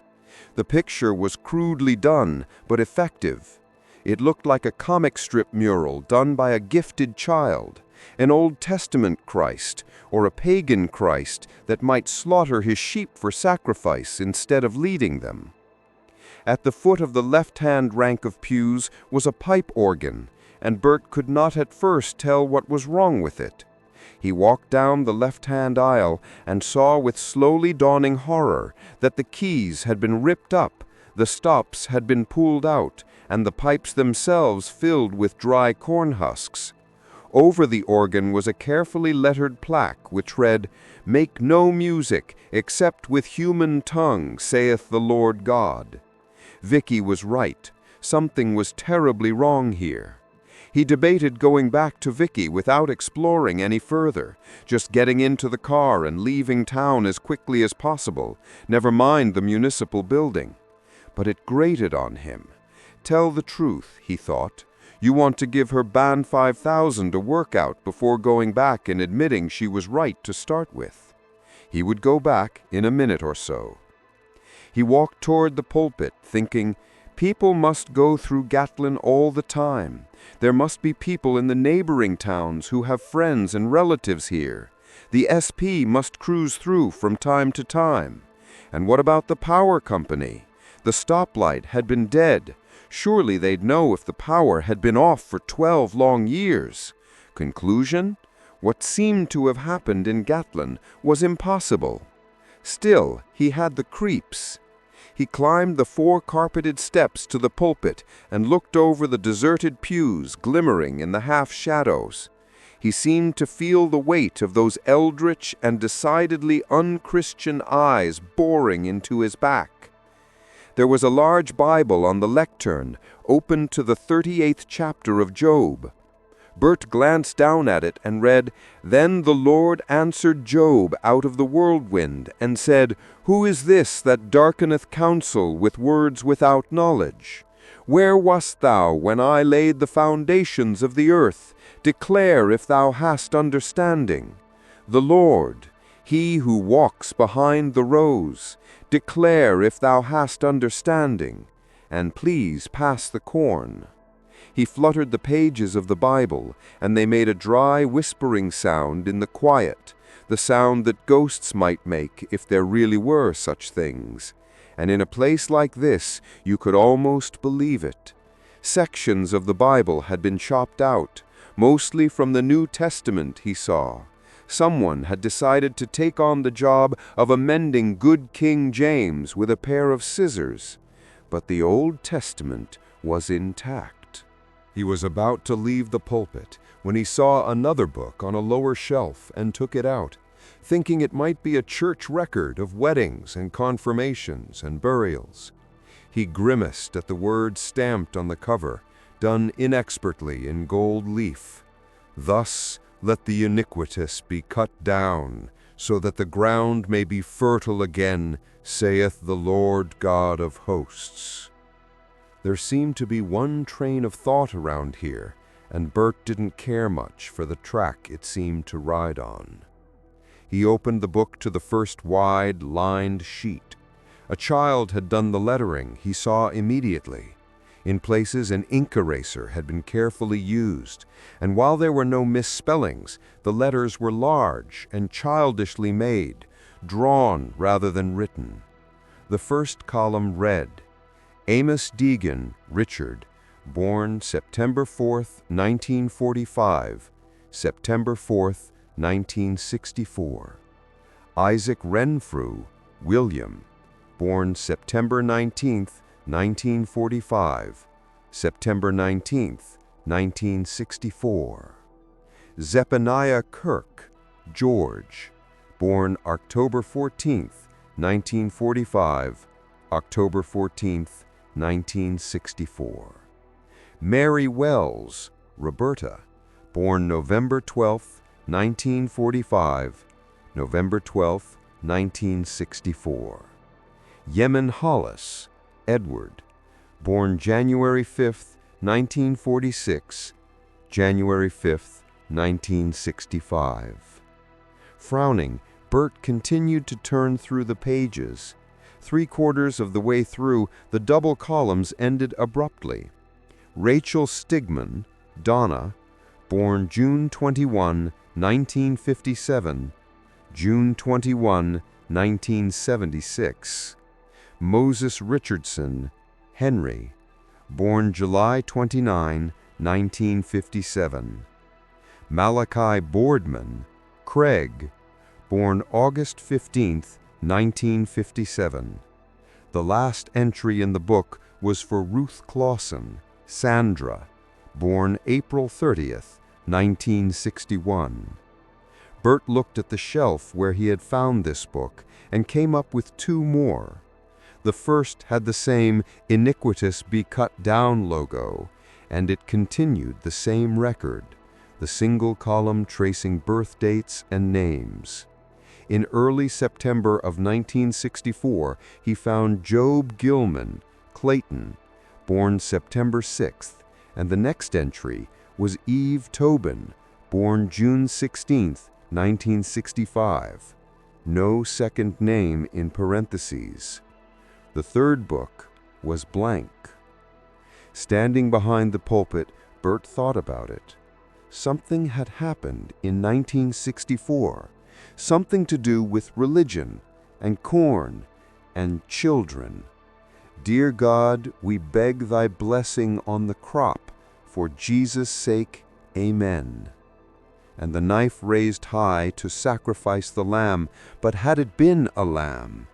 The picture was crudely done, but effective. It looked like a comic strip mural done by a gifted child, an Old Testament Christ, or a pagan Christ that might slaughter his sheep for sacrifice instead of leading them. At the foot of the left-hand rank of pews was a pipe organ, and Bert could not at first tell what was wrong with it. He walked down the left-hand aisle and saw with slowly dawning horror that the keys had been ripped up, the stops had been pulled out, and the pipes themselves filled with dry corn husks. Over the organ was a carefully lettered plaque which read, "Make no music except with human tongue, saith the Lord God." Vicky was right. Something was terribly wrong here. He debated going back to Vicky without exploring any further, just getting into the car and leaving town as quickly as possible, never mind the municipal building. but it grated on him. Tell the truth, he thought. You want to give her band 5,000 a workout before going back and admitting she was right to start with. He would go back in a minute or so. He walked toward the pulpit, thinking, people must go through Gatlin all the time. There must be people in the neighboring towns who have friends and relatives here. The SP must cruise through from time to time. And what about the power company? The stoplight had been dead. Surely they'd know if the power had been off for 12 long years. Conclusion? What seemed to have happened in Gatlin was impossible. Still, he had the creeps. He climbed the 4 carpeted steps to the pulpit and looked over the deserted pews glimmering in the half-shadows. He seemed to feel the weight of those eldritch and decidedly unchristian eyes boring into his back. There was a large Bible on the lectern, open to the 38th chapter of Job. Bert glanced down at it and read, "Then the Lord answered Job out of the whirlwind, and said, Who is this that darkeneth counsel with words without knowledge? Where wast thou when I laid the foundations of the earth? Declare if thou hast understanding. The Lord, he who walks behind the rows, declare if thou hast understanding, and please pass the corn." He fluttered the pages of the Bible, and they made a dry, whispering sound in the quiet, the sound that ghosts might make if there really were such things. And in a place like this, you could almost believe it. Sections of the Bible had been chopped out, mostly from the New Testament, he saw. Someone had decided to take on the job of amending good King James with a pair of scissors. But the Old Testament was intact. He was about to leave the pulpit when he saw another book on a lower shelf and took it out, thinking it might be a church record of weddings and confirmations and burials. He grimaced at the words stamped on the cover, done inexpertly in gold leaf. "Thus let the iniquitous be cut down, so that the ground may be fertile again, saith the Lord God of hosts." There seemed to be one train of thought around here, and Bert didn't care much for the track it seemed to ride on. He opened the book to the first wide, lined sheet. A child had done the lettering, he saw immediately. In places, an ink eraser had been carefully used, and while there were no misspellings, the letters were large and childishly made, drawn rather than written. The first column read, Amos Deegan, Richard, born September 4th, 1945, September 4th, 1964. Isaac Renfrew, William, born September 19th, 1945, September 19th, 1964. Zephaniah Kirk, George, born October 14th, 1945, October 14th, 1964. Mary Wells, Roberta, born November 12th, 1945, November 12th, 1964. Yemen Hollis, Edward, born January 5th, 1946, January 5th, 1965. Frowning, Bert continued to turn through the pages. 3/4 of the way through, the double columns ended abruptly. Rachel Stigman, Donna, born June 21, 1957, June 21, 1976. Moses Richardson, Henry, born July 29, 1957. Malachi Boardman, Craig, born August 15th, 1957. The last entry in the book was for Ruth Clausen, Sandra, born April 30th, 1961. Bert looked at the shelf where he had found this book and came up with 2 more. The first had the same iniquitous be cut down logo, and it continued the same record, the single column tracing birth dates and names. In early September of 1964, he found Job Gilman, Clayton, born September 6th, and the next entry was Eve Tobin, born June 16th, 1965. No second name in parentheses. The third book was blank. Standing behind the pulpit, Bert thought about it. Something had happened in 1964, something to do with religion and corn and children. Dear God, we beg thy blessing on the crop, for Jesus' sake, amen. And the knife raised high to sacrifice the lamb, but had it been a lamb?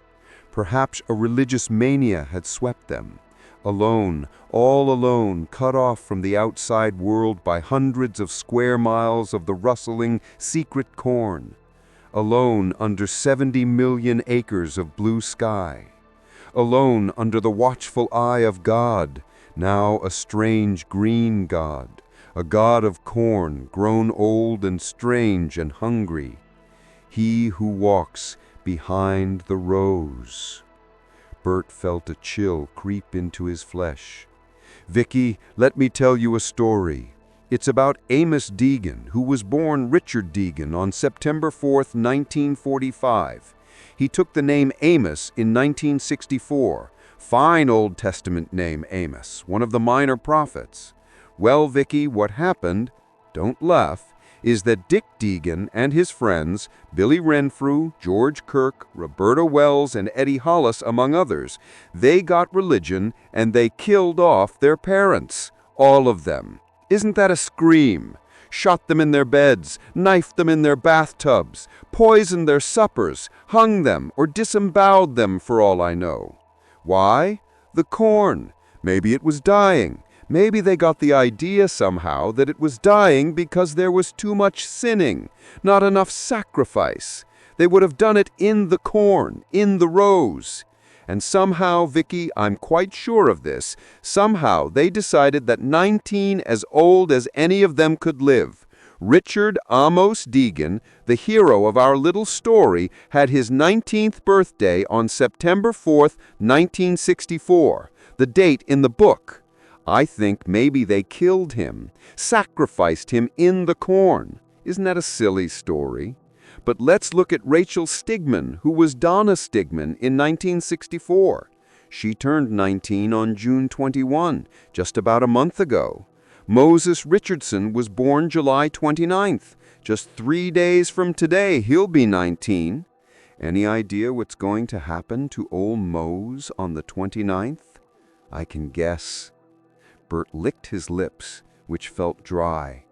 Perhaps a religious mania had swept them. Alone, all alone, cut off from the outside world by hundreds of square miles of the rustling, secret corn. Alone under 70 million acres of blue sky. Alone under the watchful eye of God, now a strange green God, a God of corn, grown old and strange and hungry. He who walks behind the rows. Bert felt a chill creep into his flesh. Vicky, let me tell you a story. It's about Amos Deegan, who was born Richard Deegan on September 4th, 1945. He took the name Amos in 1964. Fine Old Testament name, Amos, one of the minor prophets. Well, Vicky, what happened, don't laugh, is that Dick Deegan and his friends, Billy Renfrew, George Kirk, Roberta Wells, and Eddie Hollis, among others, they got religion and they killed off their parents, all of them. Isn't that a scream? Shot them in their beds, knifed them in their bathtubs, poisoned their suppers, hung them, or disemboweled them for all I know. Why? The corn. Maybe it was dying. Maybe they got the idea somehow that it was dying because there was too much sinning, not enough sacrifice. They would have done it in the corn, in the rows. And somehow, Vicky, I'm quite sure of this, somehow they decided that 19 as old as any of them could live. Richard Amos Deegan, the hero of our little story, had his 19th birthday on September 4th, 1964, the date in the book. I think maybe they killed him, sacrificed him in the corn. Isn't that a silly story? But let's look at Rachel Stigman, who was Donna Stigman in 1964. She turned 19 on June 21, just about a month ago. Moses Richardson was born July 29th. Just 3 days from today, he'll be 19. Any idea what's going to happen to old Mose on the 29th? I can guess. Bert licked his lips, which felt dry.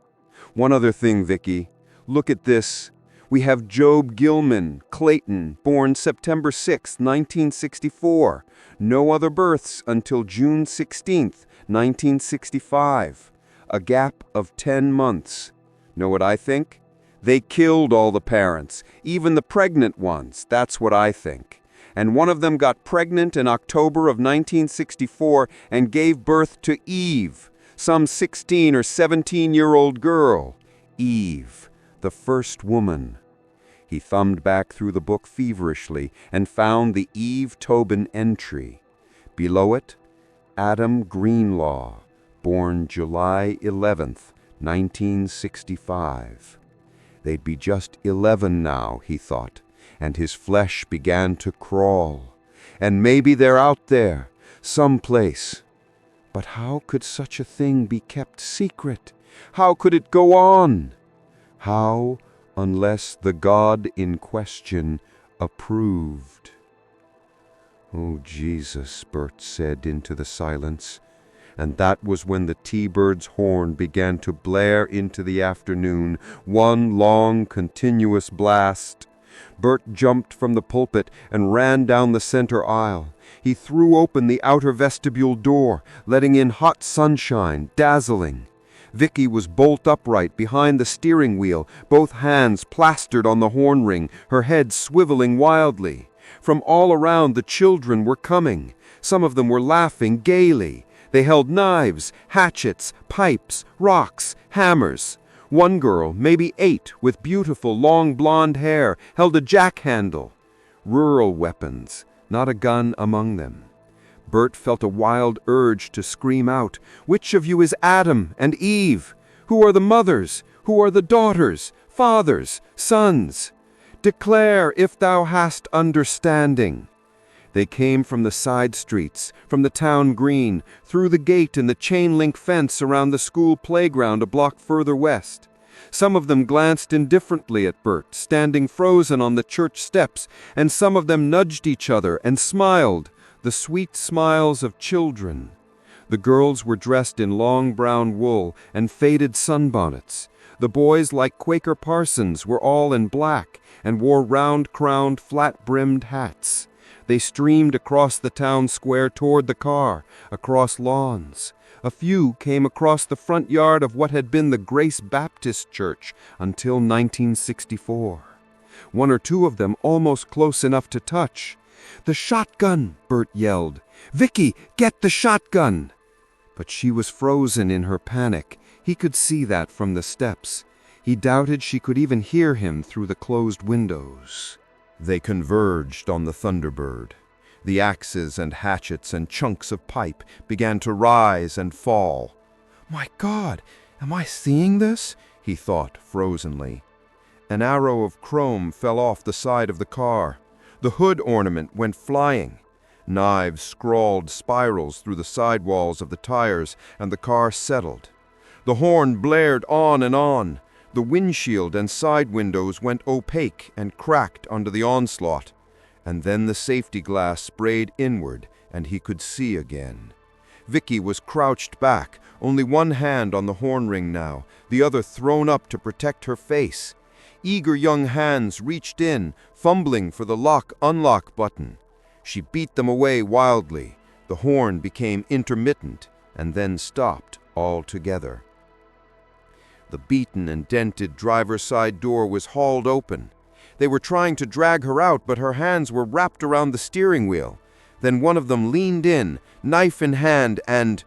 One other thing, Vicky. Look at this. We have Job Gilman, Clayton, born September 6, 1964. No other births until June 16, 1965. A gap of 10 months. Know what I think? They killed all the parents, even the pregnant ones. That's what I think. And one of them got pregnant in October of 1964 and gave birth to Eve, some 16 or 17-year-old girl. Eve, the first woman. He thumbed back through the book feverishly and found the Eve Tobin entry. Below it, Adam Greenlaw, born July 11th, 1965. They'd be just 11 now, he thought, and his flesh began to crawl. And maybe they're out there, someplace. But how could such a thing be kept secret? How could it go on? How, unless the God in question approved? Oh, Jesus, Bert said into the silence. And that was when the T-bird's horn began to blare into the afternoon, one long, continuous blast. Bert jumped from the pulpit and ran down the center aisle. He threw open the outer vestibule door, letting in hot sunshine, dazzling. Vicky was bolt upright behind the steering wheel, both hands plastered on the horn ring, her head swiveling wildly. From all around the children were coming. Some of them were laughing gaily. They held knives, hatchets, pipes, rocks, hammers. One girl, maybe 8, with beautiful long blonde hair, held a jack-handle. Rural weapons, not a gun among them. Bert felt a wild urge to scream out, "Which of you is Adam and Eve? Who are the mothers? Who are the daughters, fathers, sons? Declare if thou hast understanding." They came from the side streets, from the town green, through the gate in the chain-link fence around the school playground a block further west. Some of them glanced indifferently at Bert, standing frozen on the church steps, and some of them nudged each other and smiled, the sweet smiles of children. The girls were dressed in long brown wool and faded sunbonnets. The boys, like Quaker parsons, were all in black and wore round-crowned, flat-brimmed hats. They streamed across the town square toward the car, across lawns. A few came across the front yard of what had been the Grace Baptist Church until 1964. One or two of them almost close enough to touch. "The shotgun!" Bert yelled. "Vicky, get the shotgun!" But she was frozen in her panic. He could see that from the steps. He doubted she could even hear him through the closed windows. They converged on the Thunderbird. The axes and hatchets and chunks of pipe began to rise and fall. "My God, am I seeing this?" he thought frozenly. An arrow of chrome fell off the side of the car. The hood ornament went flying. Knives scrawled spirals through the sidewalls of the tires, and the car settled. The horn blared on and on. The windshield and side windows went opaque and cracked under the onslaught. And then the safety glass sprayed inward, and he could see again. Vicky was crouched back, only one hand on the horn ring now, the other thrown up to protect her face. Eager young hands reached in, fumbling for the lock-unlock button. She beat them away wildly. The horn became intermittent, and then stopped altogether. The beaten and dented driver's side door was hauled open. They were trying to drag her out, but her hands were wrapped around the steering wheel. Then one of them leaned in, knife in hand, and...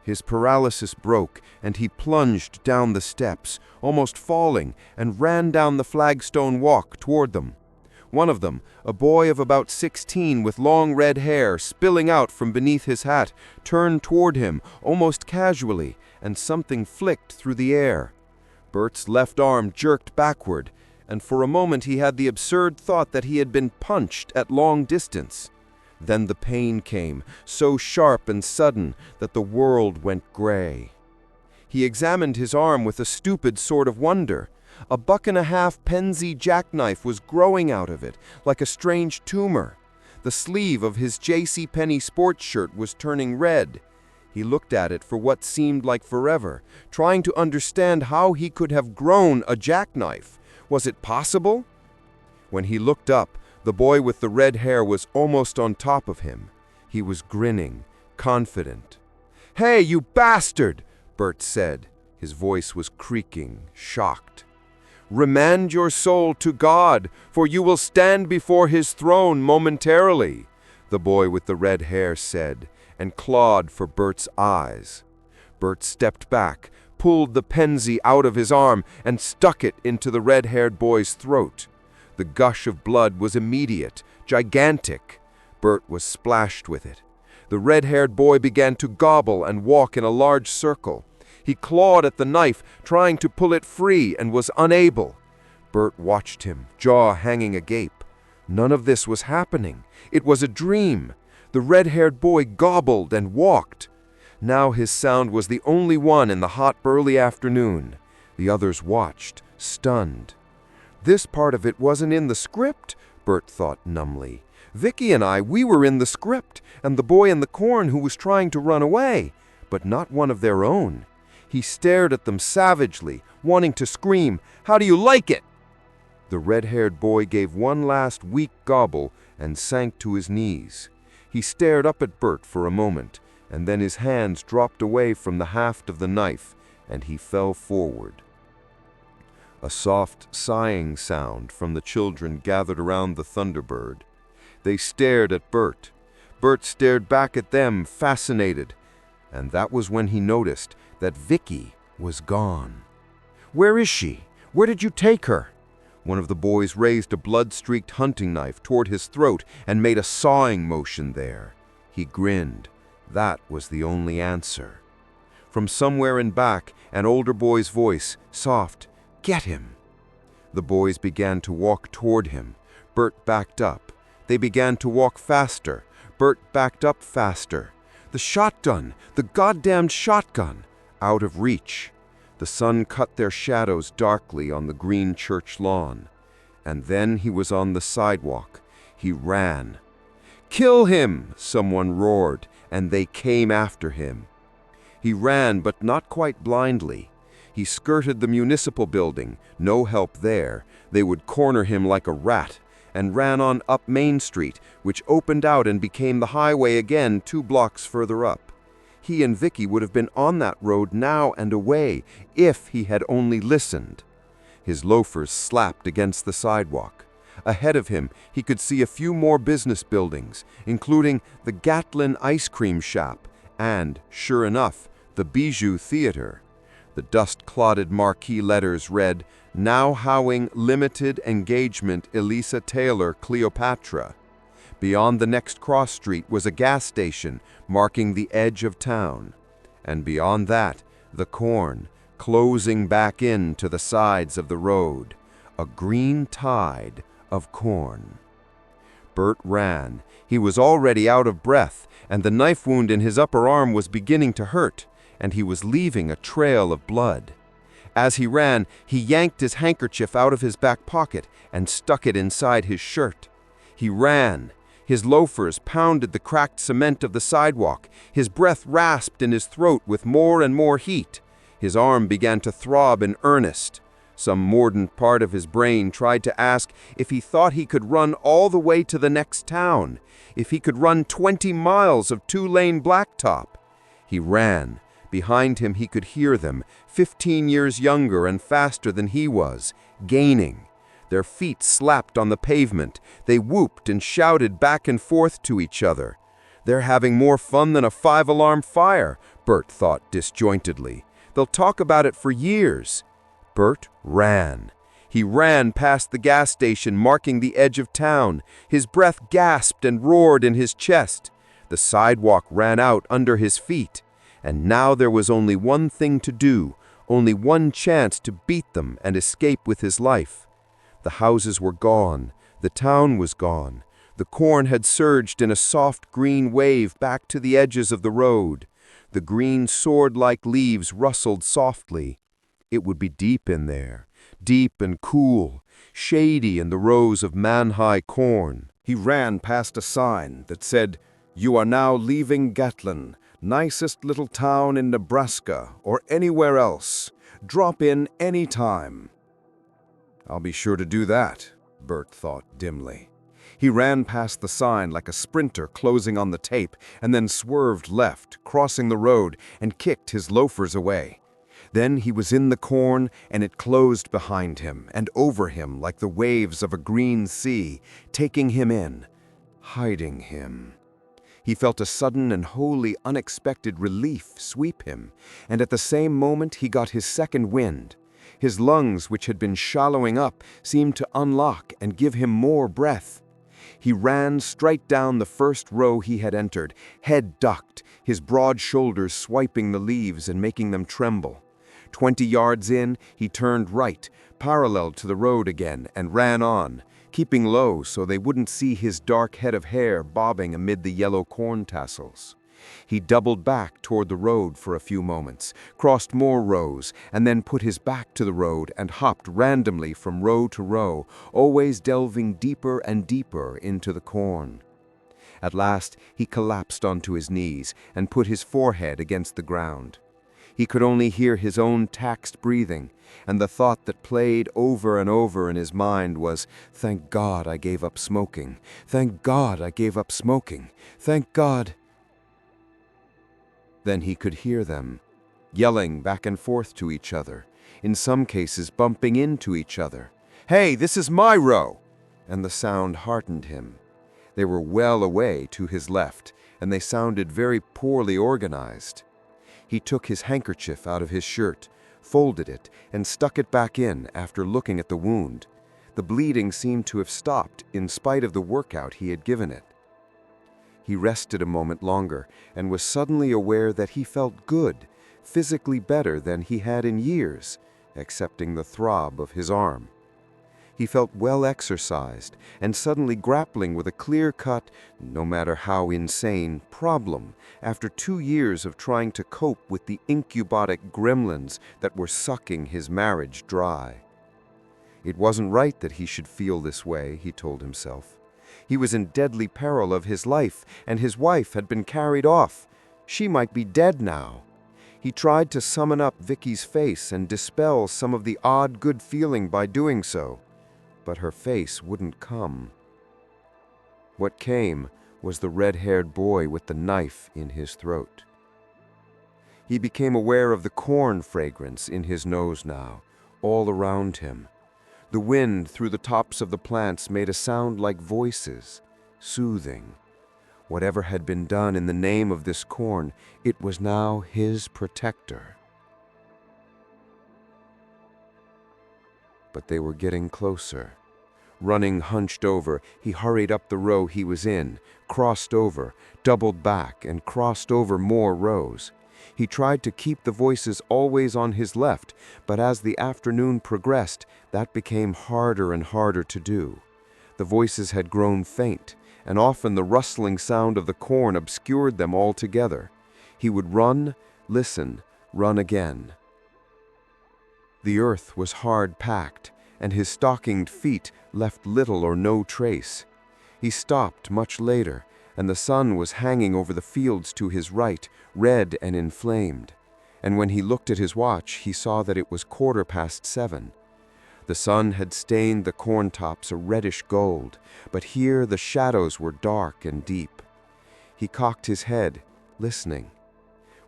His paralysis broke, and he plunged down the steps, almost falling, and ran down the flagstone walk toward them. One of them, a boy of about 16 with long red hair spilling out from beneath his hat, turned toward him, almost casually, and something flicked through the air. Bert's left arm jerked backward, and for a moment he had the absurd thought that he had been punched at long distance. Then the pain came, so sharp and sudden that the world went gray. He examined his arm with a stupid sort of wonder. A $1.50 Penzi jackknife was growing out of it, like a strange tumor. The sleeve of his JCPenney sports shirt was turning red. He looked at it for what seemed like forever, trying to understand how he could have grown a jackknife. Was it possible? When he looked up, the boy with the red hair was almost on top of him. He was grinning, confident. "Hey, you bastard!" Bert said. His voice was creaking, shocked. "Remand your soul to God, for you will stand before His throne momentarily," the boy with the red hair said, and clawed for Bert's eyes. Bert stepped back, pulled the Penzi out of his arm, and stuck it into the red-haired boy's throat. The gush of blood was immediate, gigantic. Bert was splashed with it. The red-haired boy began to gobble and walk in a large circle. He clawed at the knife, trying to pull it free, and was unable. Bert watched him, jaw hanging agape. None of this was happening. It was a dream. The red-haired boy gobbled and walked. Now his sound was the only one in the hot, early afternoon. The others watched, stunned. This part of it wasn't in the script, Bert thought numbly. Vicky and we were in the script, and the boy in the corn who was trying to run away, but not one of their own. He stared at them savagely, wanting to scream, "How do you like it?" The red-haired boy gave one last weak gobble and sank to his knees. He stared up at Bert for a moment, and then his hands dropped away from the haft of the knife, and he fell forward. A soft sighing sound from the children gathered around the Thunderbird. They stared at Bert. Bert stared back at them, fascinated, and that was when he noticed that Vicky was gone. "Where is she? Where did you take her?" One of the boys raised a blood-streaked hunting knife toward his throat and made a sawing motion there. He grinned. That was the only answer. From somewhere in back, an older boy's voice, soft, "Get him!" The boys began to walk toward him. Bert backed up. They began to walk faster. Bert backed up faster. The shotgun! The goddamned shotgun! Out of reach. The sun cut their shadows darkly on the green church lawn. And then he was on the sidewalk. He ran. "Kill him!" someone roared, and they came after him. He ran, but not quite blindly. He skirted the municipal building, no help there. They would corner him like a rat, and ran on up Main Street, which opened out and became the highway again 2 blocks further up. He and Vicky would have been on that road now and away if he had only listened. His loafers slapped against the sidewalk. Ahead of him, he could see a few more business buildings, including the Gatlin ice cream shop and, sure enough, the Bijou Theater. The dust-clotted marquee letters read, "Now howing limited engagement Elisa Taylor Cleopatra." Beyond the next cross street was a gas station marking the edge of town. And beyond that, the corn, closing back in to the sides of the road. A green tide of corn. Bert ran. He was already out of breath, and the knife wound in his upper arm was beginning to hurt, and he was leaving a trail of blood. As he ran, he yanked his handkerchief out of his back pocket and stuck it inside his shirt. He ran. His loafers pounded the cracked cement of the sidewalk. His breath rasped in his throat with more and more heat. His arm began to throb in earnest. Some mordant part of his brain tried to ask if he thought he could run all the way to the next town, if he could run 20 miles of 2-lane blacktop. He ran. Behind him he could hear them, 15 years younger and faster than he was, gaining. Their feet slapped on the pavement. They whooped and shouted back and forth to each other. They're having more fun than a 5-alarm fire, Bert thought disjointedly. They'll talk about it for years. Bert ran. He ran past the gas station marking the edge of town. His breath gasped and roared in his chest. The sidewalk ran out under his feet. And now there was only one thing to do, only one chance to beat them and escape with his life. The houses were gone. The town was gone. The corn had surged in a soft green wave back to the edges of the road. The green sword-like leaves rustled softly. It would be deep in there, deep and cool, shady in the rows of man-high corn. He ran past a sign that said, "You are now leaving Gatlin, nicest little town in Nebraska or anywhere else. Drop in any time." "I'll be sure to do that," Bert thought dimly. He ran past the sign like a sprinter closing on the tape and then swerved left, crossing the road, and kicked his loafers away. Then he was in the corn, and it closed behind him and over him like the waves of a green sea, taking him in, hiding him. He felt a sudden and wholly unexpected relief sweep him, and at the same moment he got his second wind. His lungs, which had been shallowing up, seemed to unlock and give him more breath. He ran straight down the first row he had entered, head ducked, his broad shoulders swiping the leaves and making them tremble. 20 yards in, he turned right, parallel to the road again, and ran on, keeping low so they wouldn't see his dark head of hair bobbing amid the yellow corn tassels. He doubled back toward the road for a few moments, crossed more rows, and then put his back to the road and hopped randomly from row to row, always delving deeper and deeper into the corn. At last, he collapsed onto his knees and put his forehead against the ground. He could only hear his own taxed breathing, and the thought that played over and over in his mind was, "Thank God I gave up smoking. Thank God I gave up smoking. Thank God." Then he could hear them, yelling back and forth to each other, in some cases bumping into each other. "Hey, this is my row!" And the sound heartened him. They were well away to his left, and they sounded very poorly organized. He took his handkerchief out of his shirt, folded it, and stuck it back in after looking at the wound. The bleeding seemed to have stopped in spite of the workout he had given it. He rested a moment longer and was suddenly aware that he felt good, physically better than he had in years, excepting the throb of his arm. He felt well exercised and suddenly grappling with a clear-cut, no matter how insane, problem after 2 years of trying to cope with the incubotic gremlins that were sucking his marriage dry. It wasn't right that he should feel this way, he told himself. He was in deadly peril of his life, and his wife had been carried off. She might be dead now. He tried to summon up Vicky's face and dispel some of the odd good feeling by doing so, but her face wouldn't come. What came was the red-haired boy with the knife in his throat. He became aware of the corn fragrance in his nose now, all around him. The wind through the tops of the plants made a sound like voices, soothing. Whatever had been done in the name of this corn, it was now his protector. But they were getting closer. Running hunched over, he hurried up the row he was in, crossed over, doubled back, and crossed over more rows. He tried to keep the voices always on his left, but as the afternoon progressed, that became harder and harder to do. The voices had grown faint, and often the rustling sound of the corn obscured them altogether. He would run, listen, run again. The earth was hard-packed, and his stockinged feet left little or no trace. He stopped much later, and the sun was hanging over the fields to his right, red and inflamed. And when he looked at his watch, he saw that it was 7:15. The sun had stained the corn tops a reddish gold, but here the shadows were dark and deep. He cocked his head, listening.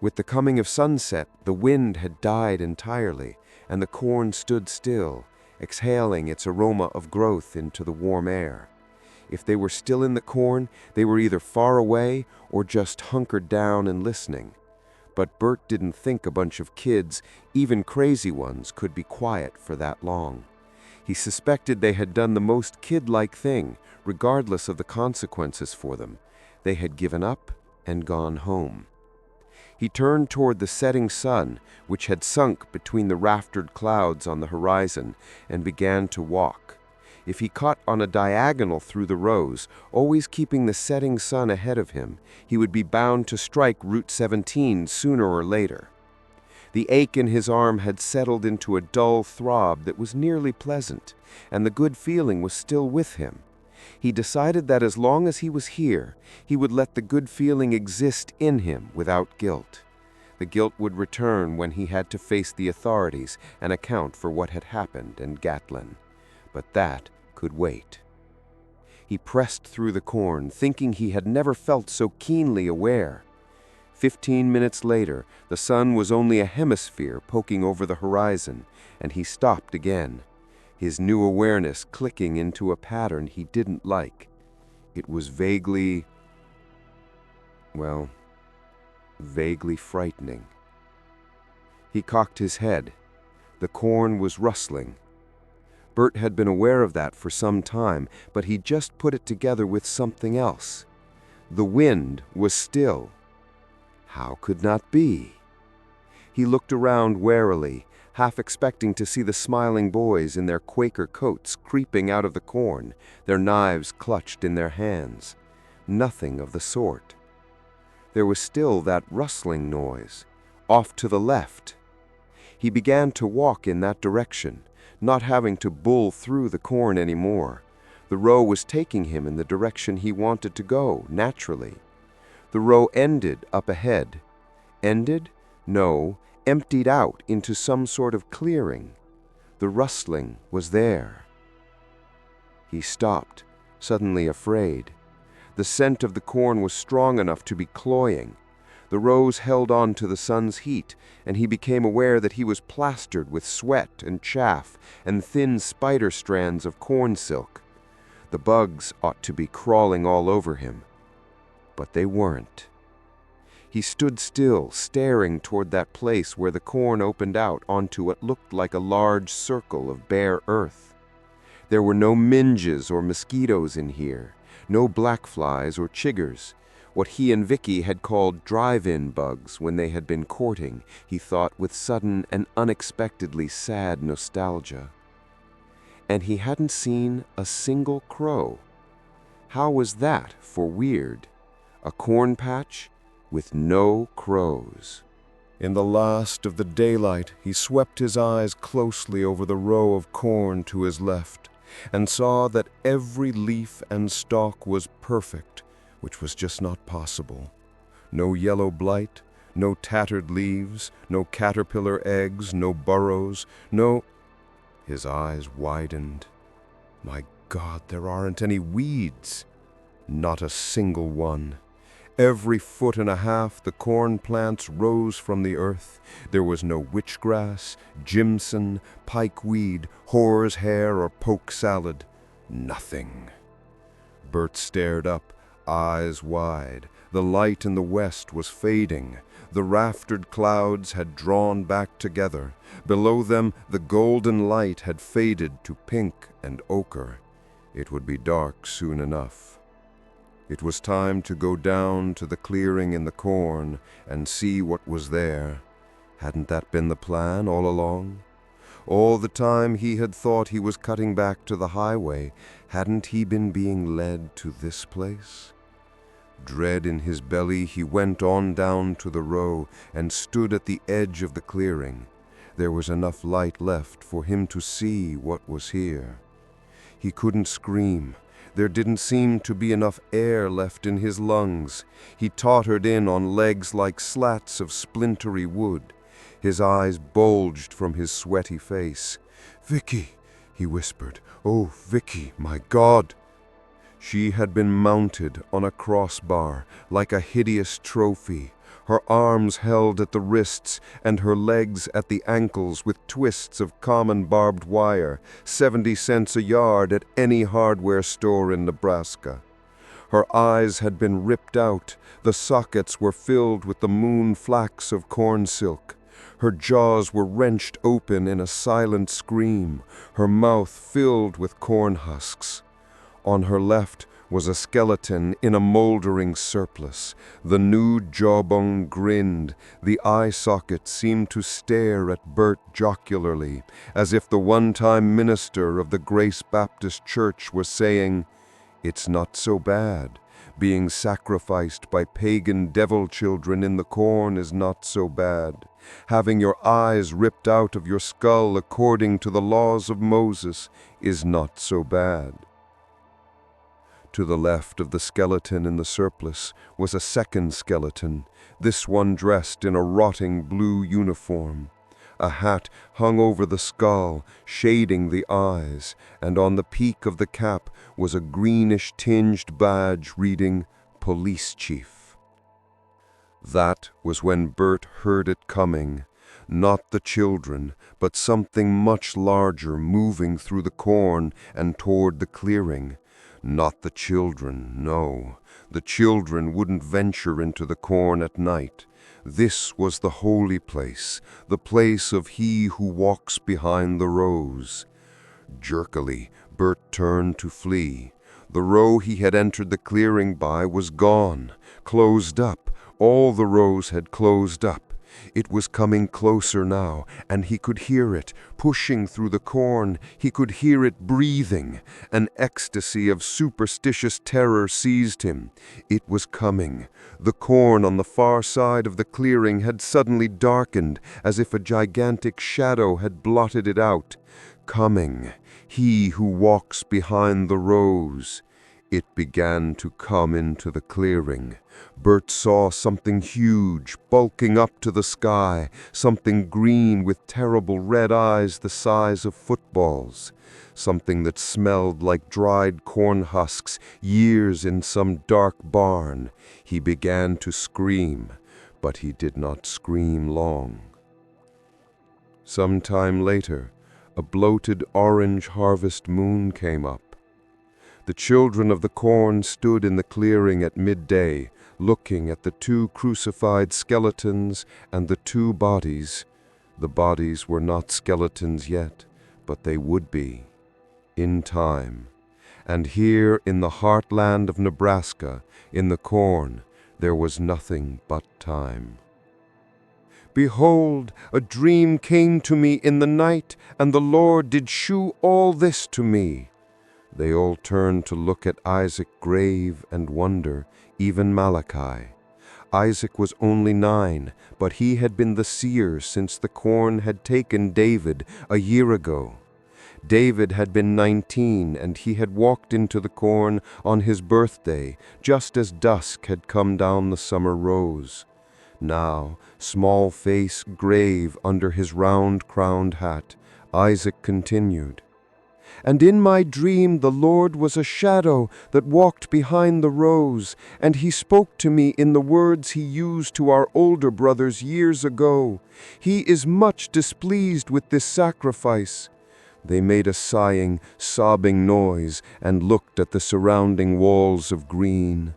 With the coming of sunset, the wind had died entirely, and the corn stood still, exhaling its aroma of growth into the warm air. If they were still in the corn, they were either far away or just hunkered down and listening. But Bert didn't think a bunch of kids, even crazy ones, could be quiet for that long. He suspected they had done the most kid-like thing, regardless of the consequences for them. They had given up and gone home. He turned toward the setting sun, which had sunk between the raftered clouds on the horizon, and began to walk. If he cut on a diagonal through the rows, always keeping the setting sun ahead of him, he would be bound to strike Route 17 sooner or later. The ache in his arm had settled into a dull throb that was nearly pleasant, and the good feeling was still with him. He decided that as long as he was here, he would let the good feeling exist in him without guilt. The guilt would return when he had to face the authorities and account for what had happened in Gatlin. But that could wait. He pressed through the corn, thinking he had never felt so keenly aware. 15 minutes later, the sun was only a hemisphere poking over the horizon, and he stopped again, his new awareness clicking into a pattern he didn't like. It was vaguely frightening. He cocked his head. The corn was rustling. Bert had been aware of that for some time, but he just put it together with something else. The wind was still. How could that be? He looked around warily, half expecting to see the smiling boys in their Quaker coats creeping out of the corn, their knives clutched in their hands. Nothing of the sort. There was still that rustling noise, off to the left. He began to walk in that direction, not having to bull through the corn anymore. The row was taking him in the direction he wanted to go, naturally. The row ended up ahead. Ended? No, emptied out into some sort of clearing. The rustling was there. He stopped, suddenly afraid. The scent of the corn was strong enough to be cloying. The rows held on to the sun's heat, and he became aware that he was plastered with sweat and chaff and thin spider strands of corn silk. The bugs ought to be crawling all over him, but they weren't. He stood still, staring toward that place where the corn opened out onto what looked like a large circle of bare earth. There were no minges or mosquitoes in here, no black flies or chiggers. What he and Vicky had called drive-in bugs when they had been courting, he thought with sudden and unexpectedly sad nostalgia. And he hadn't seen a single crow. How was that for weird? A corn patch with no crows. In the last of the daylight, he swept his eyes closely over the row of corn to his left, and saw that every leaf and stalk was perfect, which was just not possible. No yellow blight, no tattered leaves, no caterpillar eggs, no burrows, no— His eyes widened. My God, there aren't any weeds. Not a single one. Every 1.5 foot the corn plants rose from the earth. There was no witchgrass, jimson, pikeweed, whore's hair, or poke salad. Nothing. Bert stared up, eyes wide. The light in the west was fading. The raftered clouds had drawn back together. Below them, the golden light had faded to pink and ochre. It would be dark soon enough. It was time to go down to the clearing in the corn and see what was there. Hadn't that been the plan all along? All the time he had thought he was cutting back to the highway, hadn't he been being led to this place? Dread in his belly, he went on down to the row and stood at the edge of the clearing. There was enough light left for him to see what was here. He couldn't scream. There didn't seem to be enough air left in his lungs. He tottered in on legs like slats of splintery wood. His eyes bulged from his sweaty face. "Vicky," he whispered. "Oh, Vicky, my God!" She had been mounted on a crossbar like a hideous trophy, her arms held at the wrists and her legs at the ankles with twists of common barbed wire, 70 cents a yard at any hardware store in Nebraska. Her eyes had been ripped out, the sockets were filled with the moon flax of corn silk. Her jaws were wrenched open in a silent scream, her mouth filled with corn husks. On her left was a skeleton in a moldering surplice. The nude jawbone grinned. The eye socket seemed to stare at Bert jocularly, as if the one-time minister of the Grace Baptist Church was saying, "It's not so bad. Being sacrificed by pagan devil children in the corn is not so bad. Having your eyes ripped out of your skull according to the laws of Moses is not so bad." To the left of the skeleton in the surplice was a second skeleton, this one dressed in a rotting blue uniform. A hat hung over the skull, shading the eyes, and on the peak of the cap was a greenish-tinged badge reading "Police Chief." That was when Bert heard it coming. Not the children, but something much larger moving through the corn and toward the clearing. Not the children, no. The children wouldn't venture into the corn at night. This was the holy place, the place of he who walks behind the rows. Jerkily, Bert turned to flee. The row he had entered the clearing by was gone, closed up. All the rows had closed up. It was coming closer now, and he could hear it, pushing through the corn. He could hear it breathing. An ecstasy of superstitious terror seized him. It was coming. The corn on the far side of the clearing had suddenly darkened, as if a gigantic shadow had blotted it out. Coming, he who walks behind the rows. It began to come into the clearing. Bert saw something huge, bulking up to the sky, something green with terrible red eyes the size of footballs, something that smelled like dried corn husks, years in some dark barn. He began to scream, but he did not scream long. Some time later, a bloated orange harvest moon came up. The children of the corn stood in the clearing at midday, looking at the 2 crucified skeletons and the 2 bodies. The bodies were not skeletons yet, but they would be, in time. And here in the heartland of Nebraska, in the corn, There was nothing but time. Behold, a dream came to me in the night, and the Lord did shew all this to me. They all turned to look at Isaac grave and wonder, even Malachi. Isaac was only 9, but he had been the seer since the corn had taken David a year ago. David had been 19, and he had walked into the corn on his birthday, just as dusk had come down the summer rose. Now, small face grave under his round-crowned hat, Isaac continued, "And in my dream the Lord was a shadow that walked behind the rows, and he spoke to me in the words he used to our older brothers years ago. He is much displeased with this sacrifice." They made a sighing, sobbing noise and looked at the surrounding walls of green.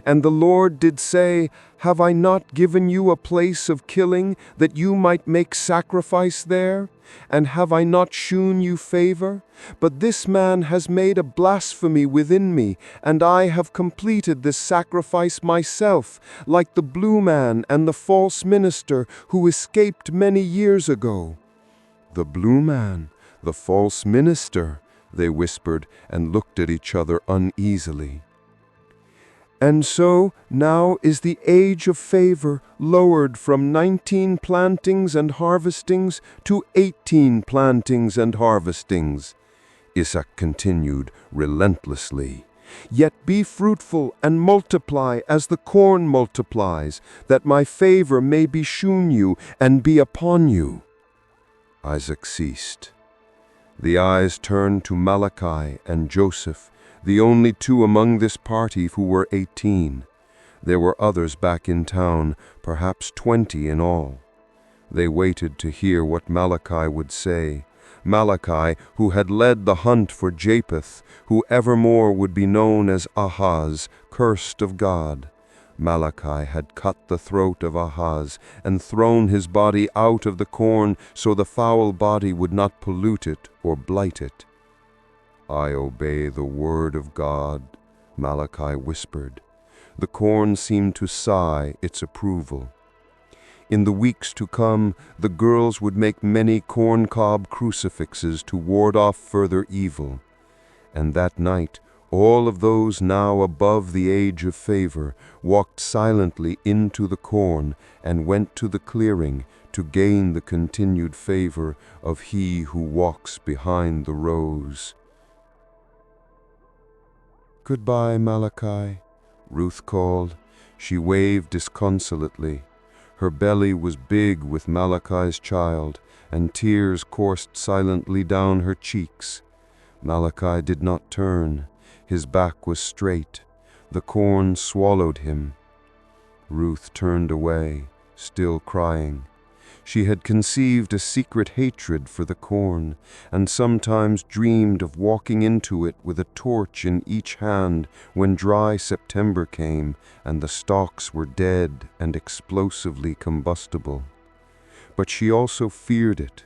"And the Lord did say, Have I not given you a place of killing, that you might make sacrifice there? And have I not shewn you favor? But this man has made a blasphemy within me, and I have completed this sacrifice myself, like the blue man and the false minister who escaped many years ago." "The blue man, the false minister," they whispered and looked at each other uneasily. "And so now is the age of favor lowered from 19 plantings and harvestings to 18 plantings and harvestings," Isaac continued relentlessly. "Yet be fruitful and multiply as the corn multiplies, that my favor may be shewn you and be upon you." Isaac ceased. The eyes turned to Malachi and Joseph, the only 2 among this party who were 18. There were others back in town, perhaps 20 in all. They waited to hear what Malachi would say. Malachi, who had led the hunt for Japheth, who evermore would be known as Ahaz, cursed of God. Malachi had cut the throat of Ahaz and thrown his body out of the corn so the foul body would not pollute it or blight it. "I obey the word of God," Malachi whispered. The corn seemed to sigh its approval. In the weeks to come, the girls would make many corncob crucifixes to ward off further evil. And that night, all of those now above the age of favor walked silently into the corn and went to the clearing to gain the continued favor of he who walks behind the rows. "Goodbye, Malachi," Ruth called. She waved disconsolately. Her belly was big with Malachi's child, and tears coursed silently down her cheeks. Malachi did not turn. His back was straight. The corn swallowed him. Ruth turned away, still crying. She had conceived a secret hatred for the corn, and sometimes dreamed of walking into it with a torch in each hand when dry September came and the stalks were dead and explosively combustible. But she also feared it.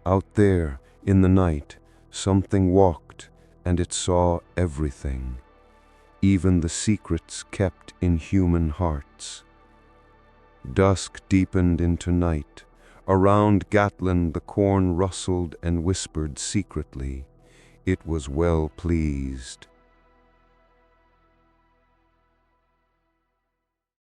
Out there, in the night, something walked, and it saw everything, even the secrets kept in human hearts. Dusk deepened into night. Around Gatlin the corn rustled and whispered secretly. It was well pleased.